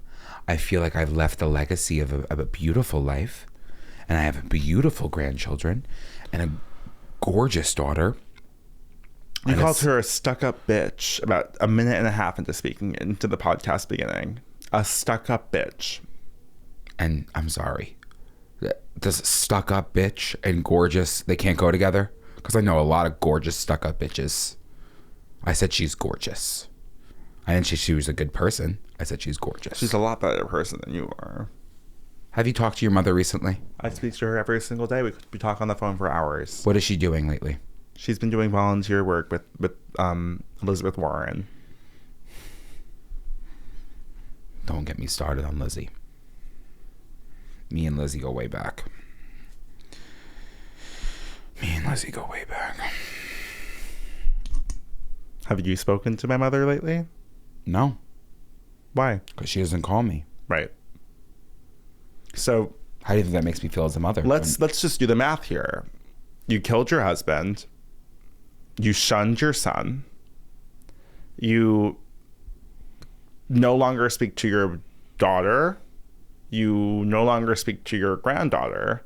I feel like I've left a legacy of a beautiful life. And I have beautiful grandchildren and a gorgeous daughter. You called her a stuck-up bitch about a minute and a half into speaking into the podcast beginning. A stuck-up bitch. And I'm sorry. Does stuck-up bitch and gorgeous, they can't go together? Because I know a lot of gorgeous stuck-up bitches. I said she's gorgeous. I didn't say she was a good person. I said she's gorgeous. She's a lot better person than you are. Have you talked to your mother recently? I speak to her every single day. We talk on the phone for hours. What is she doing lately? She's been doing volunteer work with Elizabeth Warren. Don't get me started on Lizzie. Me and Lizzie go way back. Have you spoken to my mother lately? No, Why? because she doesn't call me. Right. So How do you think that makes me feel as a mother? let's just do the math here. You killed your husband. You shunned your son. You no longer speak to your daughter. You no longer speak to your granddaughter.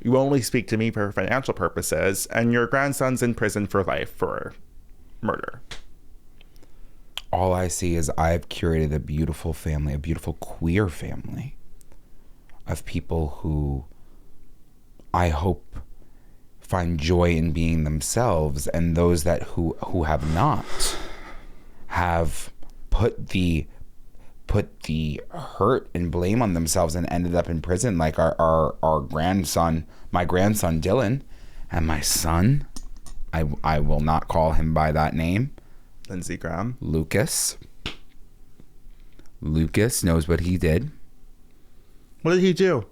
You only speak to me for financial purposes, and your grandson's in prison for life for murder. All I see is I've curated a beautiful family, a beautiful queer family of people who I hope find joy in being themselves, and those that who have not have put the hurt and blame on themselves and ended up in prison, like our grandson, my grandson Dylan, and my son, I will not call him by that name, Lindsey Graham. Lucas knows what he did. What did he do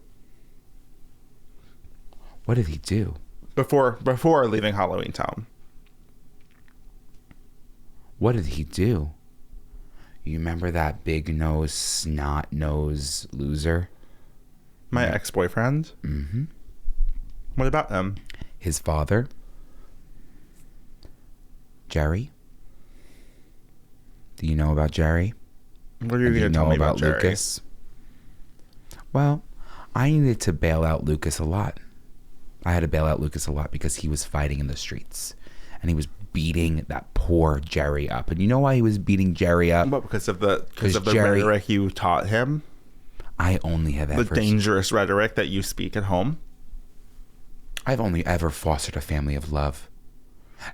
What did he do? before leaving Halloweentown? What did he do? You remember that big nose, snot nose loser? My ex-boyfriend? Mm-hmm. What about him? His father, Jerry. Do you know about Jerry? What are you going to tell me about Jerry? Lucas? Well, I needed to bail out Lucas a lot. I had to bail out Lucas a lot because he was fighting in the streets. And he was beating that poor Jerry up. And you know why he was beating Jerry up? What, because of the rhetoric you taught him? I only have ever... The dangerous rhetoric that you speak at home? I've only ever fostered a family of love.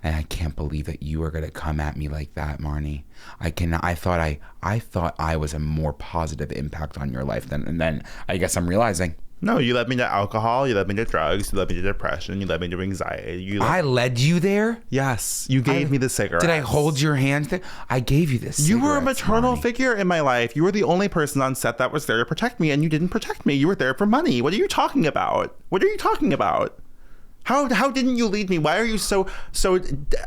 And I can't believe that you are going to come at me like that, Marnie. I thought I was a more positive impact on your life and then I guess I'm realizing. No, you led me to alcohol, you led me to drugs, you led me to depression, you led me to anxiety. I led you there? Yes, you gave me the cigarettes. Did I hold your hand there? I gave you this. You were a maternal figure in my life. You were the only person on set that was there to protect me, and you didn't protect me. You were there for money. What are you talking about? What are you talking about? How didn't you lead me? Why are you so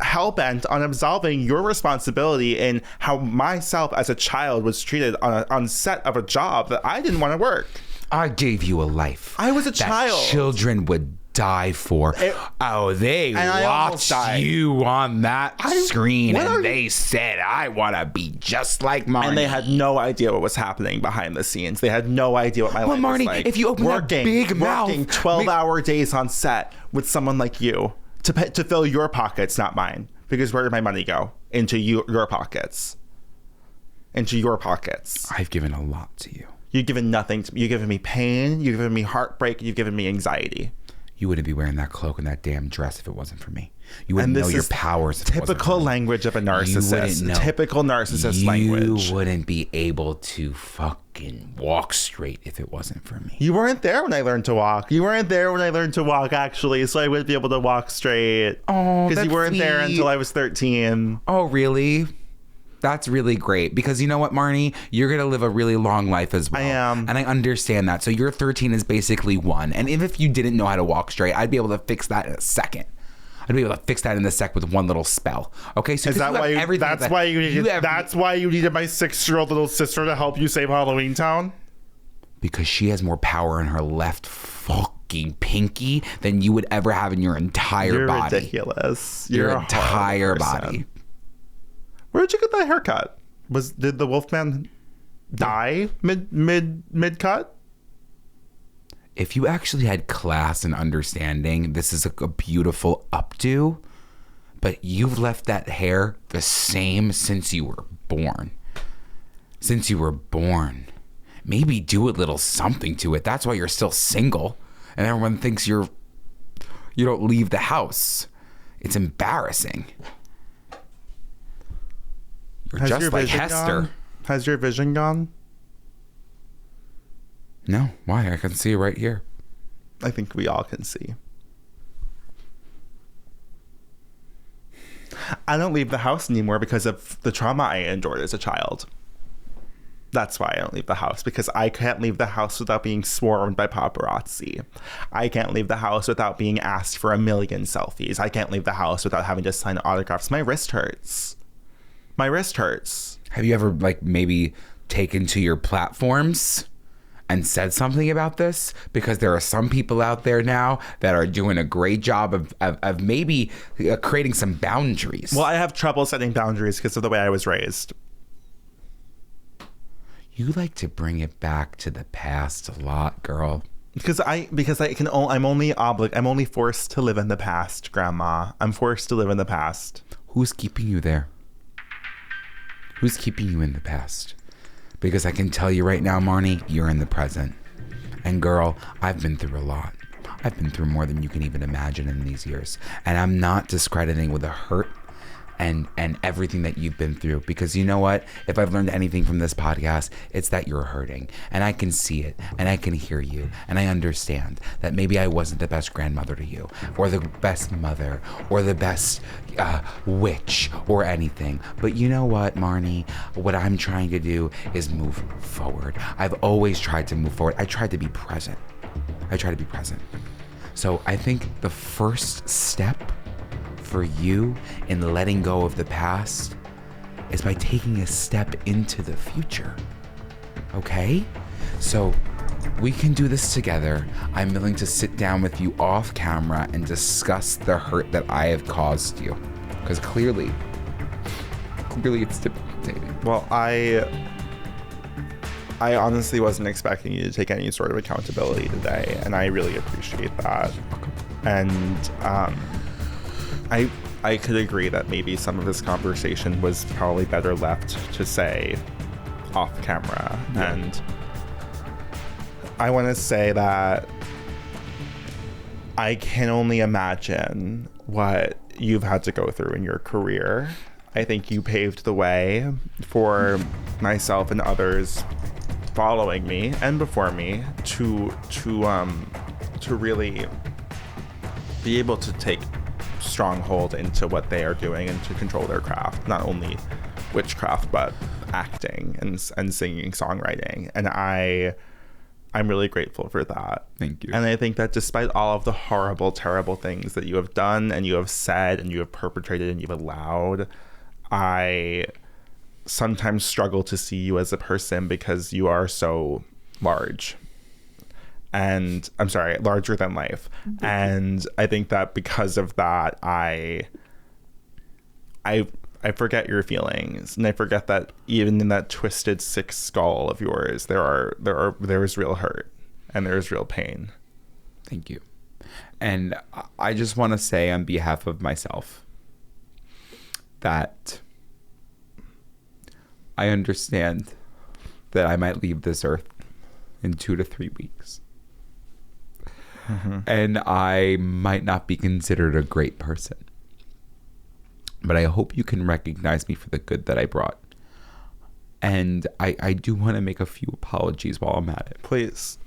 hell-bent on absolving your responsibility in how myself as a child was treated on set of a job that I didn't want to work? I gave you a life. I was a child. Children would die for. They watched you on that screen and they said, I want to be just like Marnie. And they had no idea what was happening behind the scenes. They had no idea what my life Marnie, was like. if you open that big mouth. Working 12-hour days on set with someone like you to fill your pockets, not mine. Because where did my money go? Into your pockets. Into your pockets. I've given a lot to you. You've given nothing to me. You've given me pain. You've given me heartbreak. You've given me anxiety. You wouldn't be wearing that cloak and that damn dress if it wasn't for me. You wouldn't know your powers. Typical language of a narcissist. Typical narcissist language. You wouldn't be able to fucking walk straight if it wasn't for me. You weren't there when I learned to walk. You weren't there when I learned to walk, actually, so I wouldn't be able to walk straight. Oh, because you weren't there until I was 13. Oh, really? That's really great because you know what, Marnie? You're going to live a really long life as well. I am. And I understand that. So your 13 is basically 1. And if you didn't know how to walk straight, I'd be able to fix that in a second. I'd be able to fix that in a sec with one little spell. Okay? So is that why that's why you needed my 6-year-old little sister to help you save Halloweentown? Because she has more power in her left fucking pinky than you would ever have in your entire body. You're ridiculous. Your entire body. Where did you get that haircut? Did the Wolfman die mid cut? If you actually had class and understanding, this is a beautiful updo, but you've left that hair the same since you were born. Since you were born. Maybe do a little something to it. That's why you're still single. And everyone thinks you don't leave the house. It's embarrassing. You're just like Hester. Gone? Has your vision gone? No. Why? I can see it right here. I think we all can see. I don't leave the house anymore because of the trauma I endured as a child. That's why I don't leave the house, because I can't leave the house without being swarmed by paparazzi. I can't leave the house without being asked for 1 million selfies. I can't leave the house without having to sign autographs. My wrist hurts. My wrist hurts. Have you ever maybe taken to your platforms and said something about this? Because there are some people out there now that are doing a great job of maybe creating some boundaries. Well, I have trouble setting boundaries because of the way I was raised. You like to bring it back to the past a lot, girl. I'm only forced to live in the past, Grandma. I'm forced to live in the past. Who's keeping you there? Who's keeping you in the past? Because I can tell you right now, Marnie, you're in the present. And girl, I've been through a lot. I've been through more than you can even imagine in these years. And I'm not discrediting with the hurt and everything that you've been through. Because you know what? If I've learned anything from this podcast, it's that you're hurting. And I can see it. And I can hear you. And I understand that maybe I wasn't the best grandmother to you. Or the best mother. Or the best witch. Or anything. But you know what, Marnie? What I'm trying to do is move forward. I've always tried to move forward. I tried to be present. So I think the first step for you in letting go of the past is by taking a step into the future. Okay? So we can do this together. I'm willing to sit down with you off camera and discuss the hurt that I have caused you. Because clearly it's debilitating. Well, I honestly wasn't expecting you to take any sort of accountability today, and I really appreciate that. And I could agree that maybe some of this conversation was probably better left to say off camera. Yeah. And I want to say that I can only imagine what you've had to go through in your career. I think you paved the way for myself and others following me and before me to really be able to take stronghold into what they are doing and to control their craft, not only witchcraft but acting and singing, songwriting. And I'm really grateful for that. Thank you. And I think that despite all of the horrible, terrible things that you have done and you have said and you have perpetrated and you've allowed, I sometimes struggle to see you as a person because you are so large. And I'm sorry, larger than life. And I think that because of that, I forget your feelings, and I forget that even in that twisted, sick skull of yours, there is real hurt and there is real pain. Thank you. And I just want to say on behalf of myself that I understand that I might leave this earth in 2 to 3 weeks. Mm-hmm. And I might not be considered a great person. But I hope you can recognize me for the good that I brought. And I do want to make a few apologies while I'm at it. Please.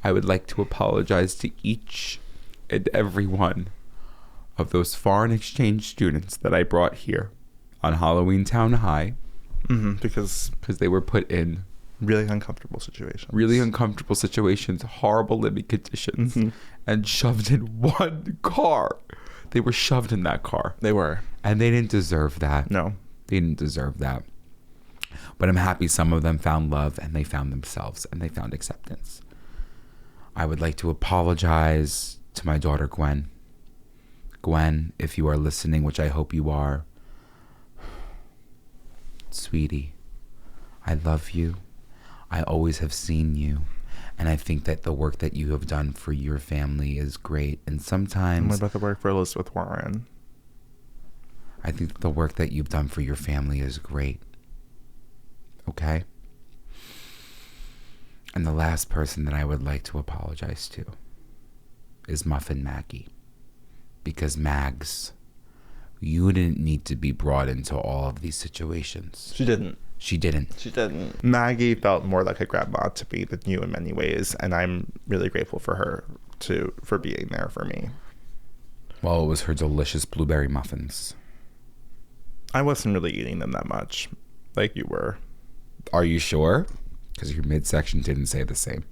I would like to apologize to each and every one of those foreign exchange students that I brought here on Halloweentown High. Mm-hmm, because they were put in really uncomfortable situations. Horrible living conditions, mm-hmm. and shoved in one car. They were shoved in that car. They were. And they didn't deserve that. No. They didn't deserve that. But I'm happy some of them found love, and they found themselves, and they found acceptance. I would like to apologize to my daughter, Gwen. Gwen, if you are listening, which I hope you are, sweetie, I love you. I always have seen you. And I think that the work that you have done for your family is great. And sometimes... What about the work for Elizabeth Warren? I think the work that you've done for your family is great. Okay? And the last person that I would like to apologize to is Muffin Maggie. Because Mags, you didn't need to be brought into all of these situations. She didn't. Maggie felt more like a grandma to me than you in many ways, and I'm really grateful for her for being there for me. Well, it was her delicious blueberry muffins. I wasn't really eating them that much, like you were. Are you sure? Because your midsection didn't say the same.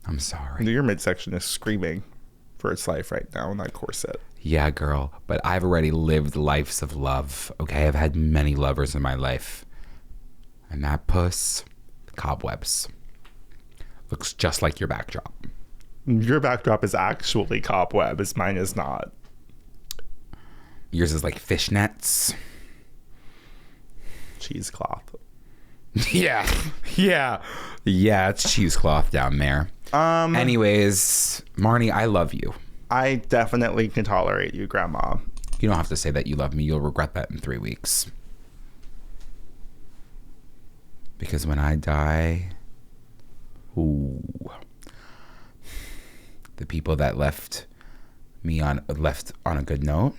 I'm sorry. Your midsection is screaming for its life right now in that corset. Yeah, girl, but I've already lived lives of love, okay? I've had many lovers in my life. And that puss, cobwebs, looks just like your backdrop. Your backdrop is actually cobwebs. Mine is not. Yours is like fishnets. Cheesecloth. Yeah, it's cheesecloth down there. Anyways, Marnie, I love you. I definitely can tolerate you, Grandma. You don't have to say that you love me. You'll regret that in 3 weeks. Because when I die, ooh, the people that left on a good note,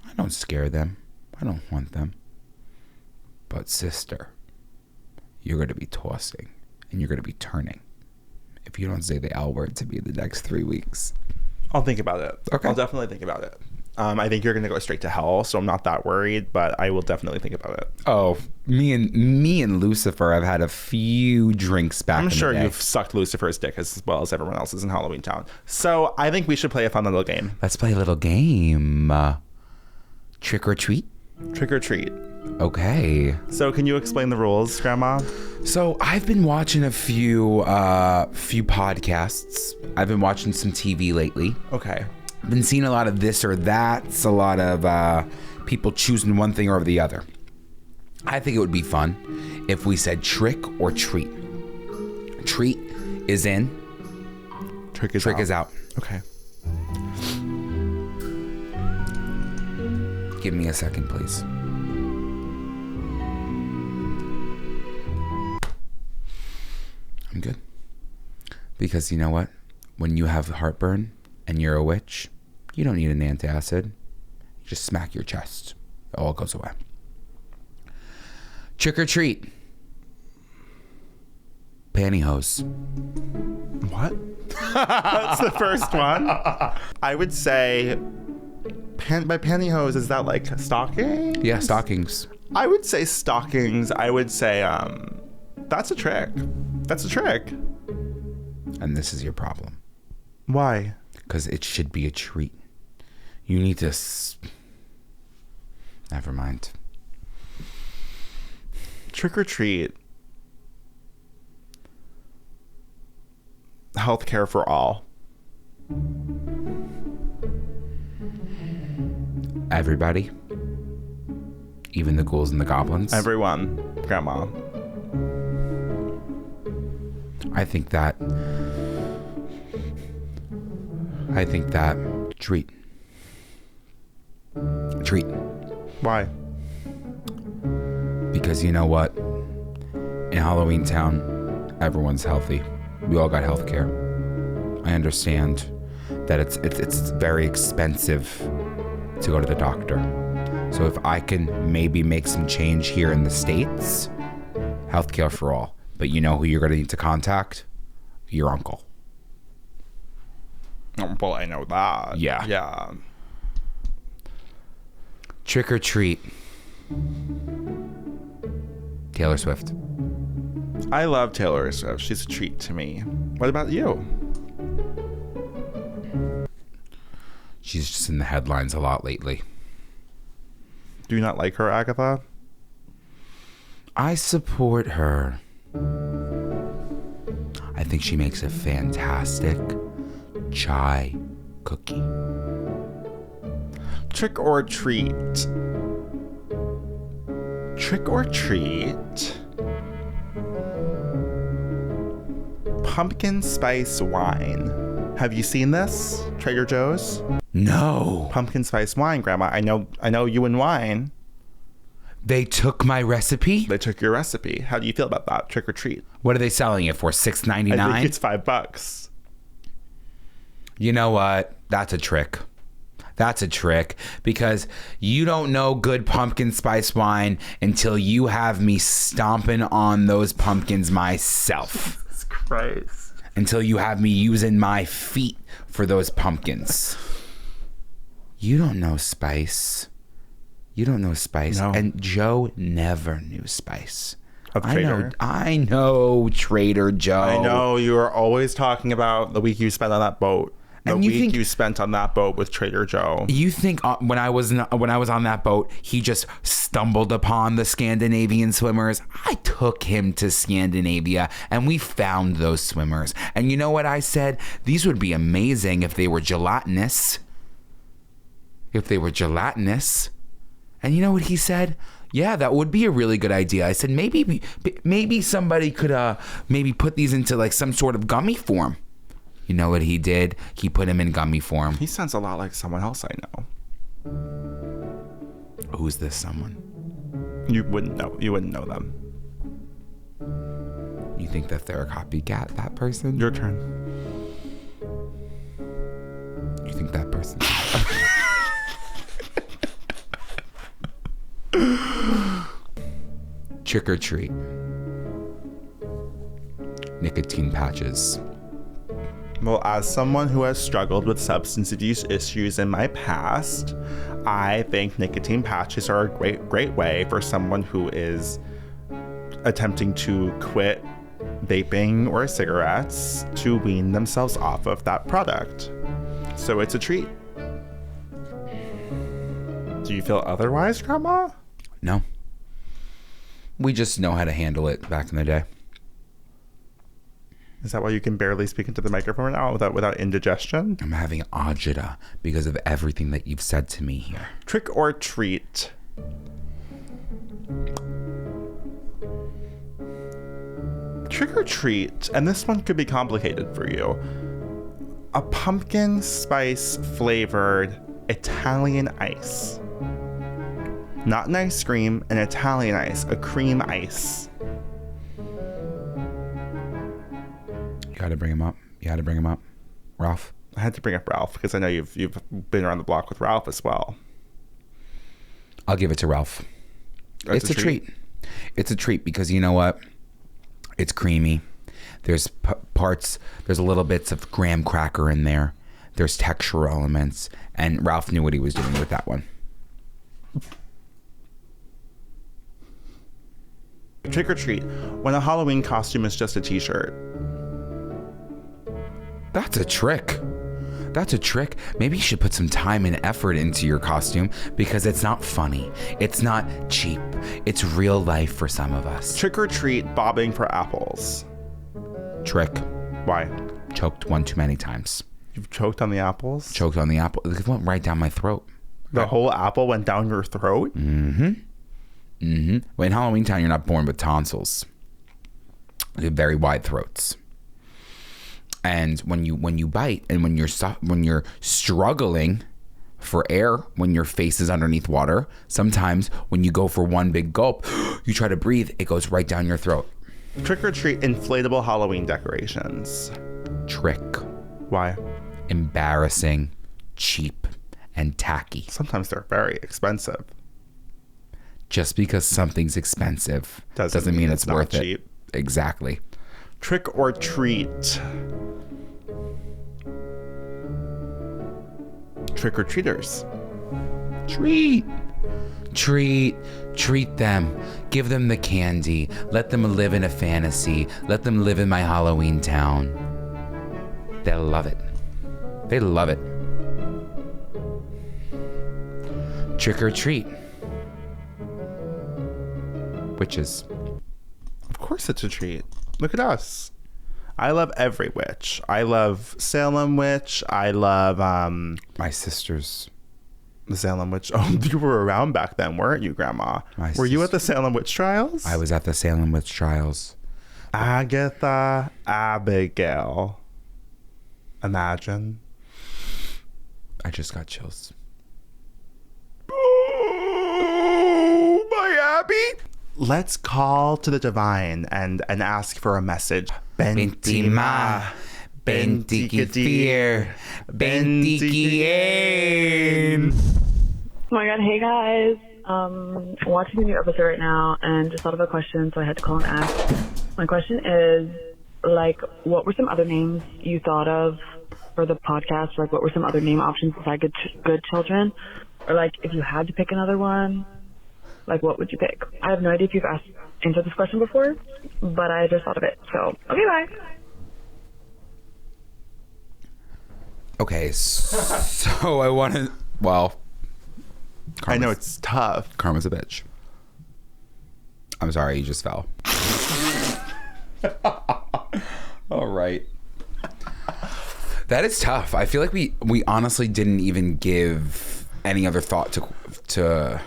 I don't scare them. I don't want them. But sister, you're going to be tossing and you're going to be turning if you don't say the L word to me in the next 3 weeks. I'll think about it. Okay. I'll definitely think about it. I think you're going to go straight to hell, so I'm not that worried, but I will definitely think about it. Oh, me and Lucifer have had a few drinks back in the day. I'm sure you've sucked Lucifer's dick as well as everyone else's in Halloweentown. So I think we should play a fun little game. Let's play a little game. Trick or treat? Trick or treat. Okay. So can you explain the rules, Grandma? So I've been watching a few podcasts. I've been watching some TV lately. Okay. I've been seeing a lot of this or that's, a lot of people choosing one thing or the other. I think it would be fun if we said trick or treat. Treat is in. Trick is out. Okay. Give me a second, please. I'm good. Because you know what? When you have heartburn and you're a witch, you don't need an antacid. You just smack your chest. It all goes away. Trick or treat. Pantyhose. What? That's the first one. I would say, by pantyhose, is that like stockings? Yeah, stockings. I would say stockings. I would say, that's a trick. That's a trick. And this is your problem. Why? Because it should be a treat. You need to... Never mind. Trick or treat. Healthcare for all. Everybody? Even the ghouls and the goblins? Everyone. Grandma. I think that treat. Why? Because you know what? In Halloweentown, everyone's healthy. We all got health care. I understand that it's very expensive to go to the doctor. So if I can maybe make some change here in the States, healthcare for all. But you know who you're going to need to contact? Your uncle. Well, I know that. Yeah. Yeah. Trick or treat. Taylor Swift. I love Taylor Swift. She's a treat to me. What about you? She's just in the headlines a lot lately. Do you not like her, Agatha? I support her. I think she makes a fantastic chai cookie. Trick or treat. Trick or treat. Pumpkin spice wine. Have you seen this? Trader Joe's? No. Pumpkin spice wine, Grandma. I know you and wine. They took my recipe? They took your recipe. How do you feel about that? Trick or treat? What are they selling it for? $6.99? I think it's $5. You know what? That's a trick. That's a trick, because you don't know good pumpkin spice wine until you have me stomping on those pumpkins myself. Jesus Christ. Until you have me using my feet for those pumpkins. You don't know spice. You don't know spice. No. And Joe never knew spice. Of Trader. I know Trader Joe. I know you are always talking about the week you spent on that boat. The week you spent on that boat with Trader Joe. You think when I was on that boat, he just stumbled upon the Scandinavian swimmers? I took him to Scandinavia and we found those swimmers. And you know what I said? These would be amazing if they were gelatinous. And you know what he said? Yeah, that would be a really good idea. I said maybe somebody could maybe put these into like some sort of gummy form. You know what he did? He put him in gummy form. He sounds a lot like someone else I know. Who's this someone? You wouldn't know. You wouldn't know them. You think that they're a copycat, that person? Your turn. You think that person? Trick or treat. Nicotine patches. Well, as someone who has struggled with substance abuse issues in my past, I think nicotine patches are a great way for someone who is attempting to quit vaping or cigarettes to wean themselves off of that product. So it's a treat. Do you feel otherwise, Grandma? No. We just know how to handle it back in the day. Is that why you can barely speak into the microphone now without indigestion? I'm having agita because of everything that you've said to me here. Trick or treat? Trick or treat, and this one could be complicated for you. A pumpkin spice flavored Italian ice. Not an ice cream, an Italian ice, a cream ice. You gotta bring him up. Ralph? I had to bring up Ralph because I know you've been around the block with Ralph as well. I'll give it to Ralph. It's a treat. It's a treat because you know what? It's creamy. There's parts, there's little bits of graham cracker in there. There's texture elements. And Ralph knew what he was doing with that one. Trick or treat, when a Halloween costume is just a t-shirt. That's a trick. That's a trick. Maybe you should put some time and effort into your costume because it's not funny. It's not cheap. It's real life for some of us. Trick or treat, bobbing for apples. Trick. Why? Choked one too many times. You've choked on the apples? Choked on the apple. It went right down my throat. The whole apple went down your throat? Mm-hmm. Mm-hmm. Well, in Halloweentown, you're not born with tonsils. You have very wide throats. And when you bite and when you're struggling for air, when your face is underneath water, sometimes when you go for one big gulp, you try to breathe, it goes right down your throat. Trick or treat, inflatable Halloween decorations. Trick. Why? Embarrassing, cheap, and tacky. Sometimes they're very expensive. Just because something's expensive doesn't mean it's worth it. Cheap. Exactly. Trick or treat. Trick or treaters. Treat them. Give them the candy. Let them live in a fantasy. Let them live in my Halloweentown. They'll love it. They love it. Trick or treat. Witches. Of course it's a treat. Look at us. I love every witch. I love Salem witch. I love my sisters. The Salem witch. Oh, you were around back then, weren't you, Grandma? Were you at the Salem witch trials? I was at the Salem witch trials. Agatha Abigail. Imagine. I just got chills. Oh, my Abby. Let's call to the divine and ask for a message. Benti ma, benti kefir, benti kien. Oh my god, hey guys. Watching the new episode right now and just thought of a question, so I had to call and ask. My question is, like, what were some other names you thought of for the podcast? Like, what were some other name options besides Good Children? Or, like, if you had to pick another one, like, what would you pick? I have no idea if you've answered this question before, but I just thought of it. So, okay, bye. Okay, so I want to, well, I know it's tough. Karma's a bitch. I'm sorry, you just fell. All right. That is tough. I feel like we honestly didn't even give any other thought to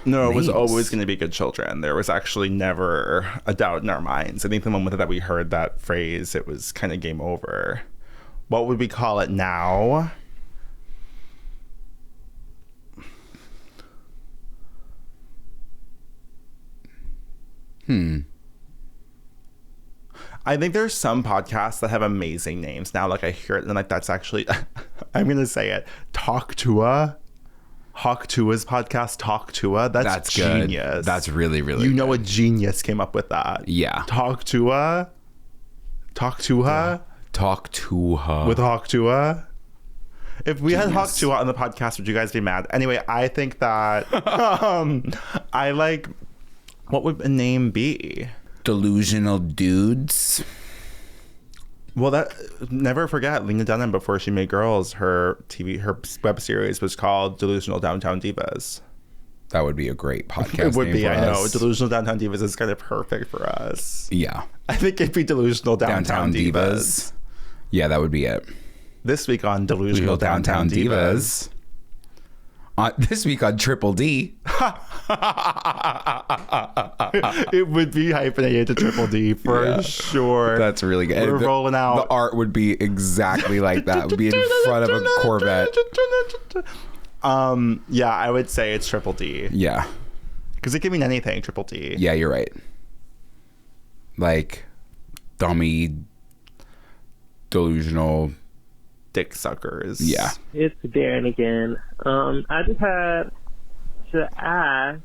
no, names. It was always going to be Good Children. There was actually never a doubt in our minds. I think the moment that we heard that phrase, it was kind of game over. What would we call it now? I think there's some podcasts that have amazing names now. Like I hear it and like that's actually I'm gonna say it. Talk Tua. Hawk Tua's podcast, Talk Tua. That's genius. Good. That's really, really You know a genius came up with that. Yeah. Talk Tua. Talk to her. Talk to her. With Hawk Tua. If we had Hawk Tua on the podcast, would you guys be mad? Anyway, I think that I like, what would a name be? Delusional Dudes. Well, that never forget Lena Dunham before she made Girls. Her web series was called Delusional Downtown Divas. That would be a great podcast. It would name be, for I know. us. Delusional Downtown Divas is kind of perfect for us. Yeah. I think it'd be Delusional Downtown Divas. Yeah, that would be it. This week on Delusional Downtown Divas. This week on Triple D. It would be hyphenated to Triple D for sure. That's really good. We're rolling out. The art would be exactly like that. It would be in front of a Corvette. Yeah, I would say it's Triple D. Yeah. Because it could mean anything, Triple D. Yeah, you're right. Like, dummy, delusional. Dick suckers. Yeah. It's Darren again. I just had to ask,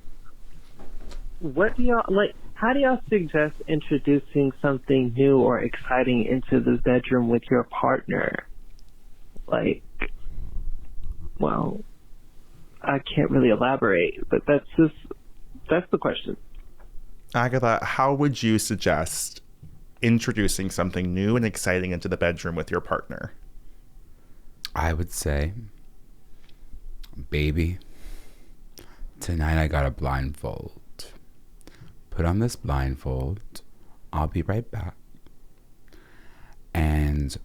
what do y'all like? How do y'all suggest introducing something new or exciting into the bedroom with your partner? Like, well, I can't really elaborate, but that's the question. Agatha, how would you suggest introducing something new and exciting into the bedroom with your partner? I would say, baby, tonight I got a blindfold. Put on this blindfold. I'll be right back. And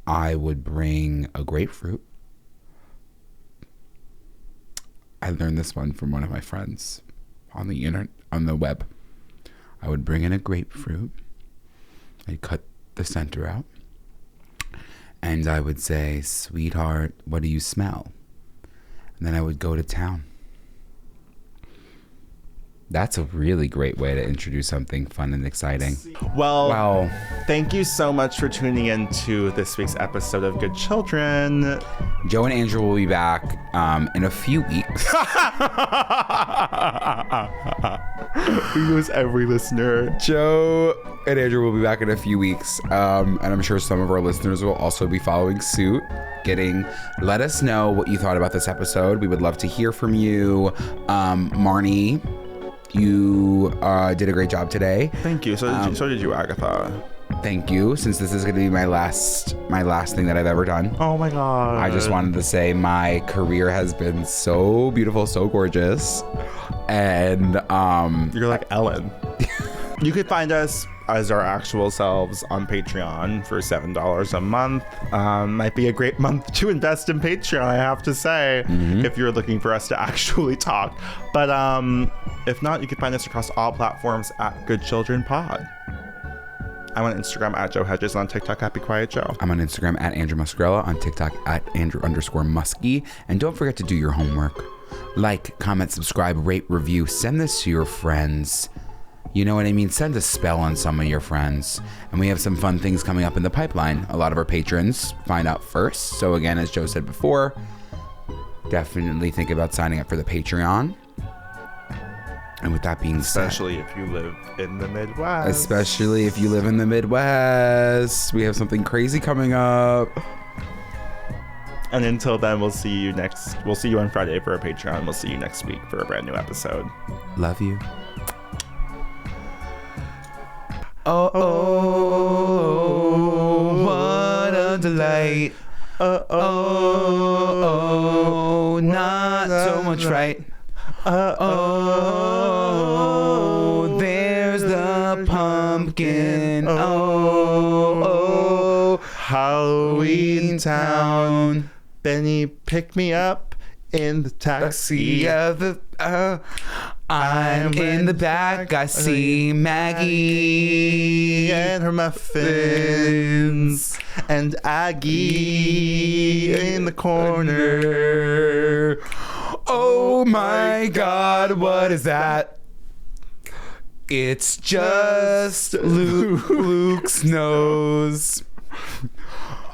I would bring a grapefruit. I learned this one from one of my friends on the internet, on the web. I would bring in a grapefruit. I'd cut the center out. And I would say, sweetheart, what do you smell? And then I would go to town. That's a really great way to introduce something fun and exciting. Well, thank you so much for tuning in to this week's episode of Good Children. Joe and Andrew will be back in a few weeks. We lose every listener. Joe and Andrew will be back in a few weeks. And I'm sure some of our listeners will also be following suit. Let us know what you thought about this episode. We would love to hear from you. Marnie, you did a great job today. Thank you. So did you, Agatha. Thank you. Since this is going to be my last thing that I've ever done. Oh my God. I just wanted to say my career has been so beautiful, so gorgeous. And you're like Ellen. You could find us as our actual selves on Patreon for $7 a month. Might be a great month to invest in Patreon, I have to say, if you're looking for us to actually talk. But if not, you can find us across all platforms at Good Children Pod. I'm on Instagram at Joe Hegyes, on TikTok at Be Quiet Joe. I'm on Instagram at Andrew Muscarella, on TikTok at Andrew_Muskie. And don't forget to do your homework. Like, comment, subscribe, rate, review. Send this to your friends. You know what I mean? Send a spell on some of your friends. And we have some fun things coming up in the pipeline. A lot of our patrons find out first. So again, as Joe said before, definitely think about signing up for the Patreon. And with that being said, especially if you live in the Midwest. Especially if you live in the Midwest. We have something crazy coming up. And until then, we'll see you on Friday for a Patreon. We'll see you next week for a brand new episode. Love you. Oh, what a delight. Oh, not so much right. Oh, there's the pumpkin. Oh, Halloweentown. Benny, pick me up in the taxi. I'm in the back. I see Maggie and her muffins, and Aggie in the corner. Oh my God, what is that? It's just Luke's nose.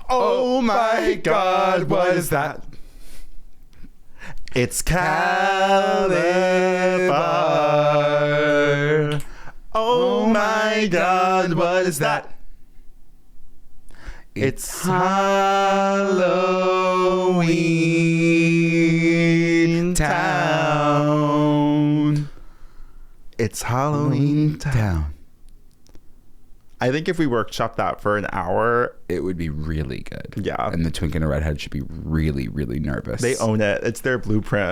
Oh my God, what is that? It's Calabar. Oh my God, what is that? It's Halloweentown. It's Halloweentown. I think if we workshop that for an hour, it would be really good. Yeah. And the Twink and a Redhead should be really, really nervous. They own it. It's their blueprint.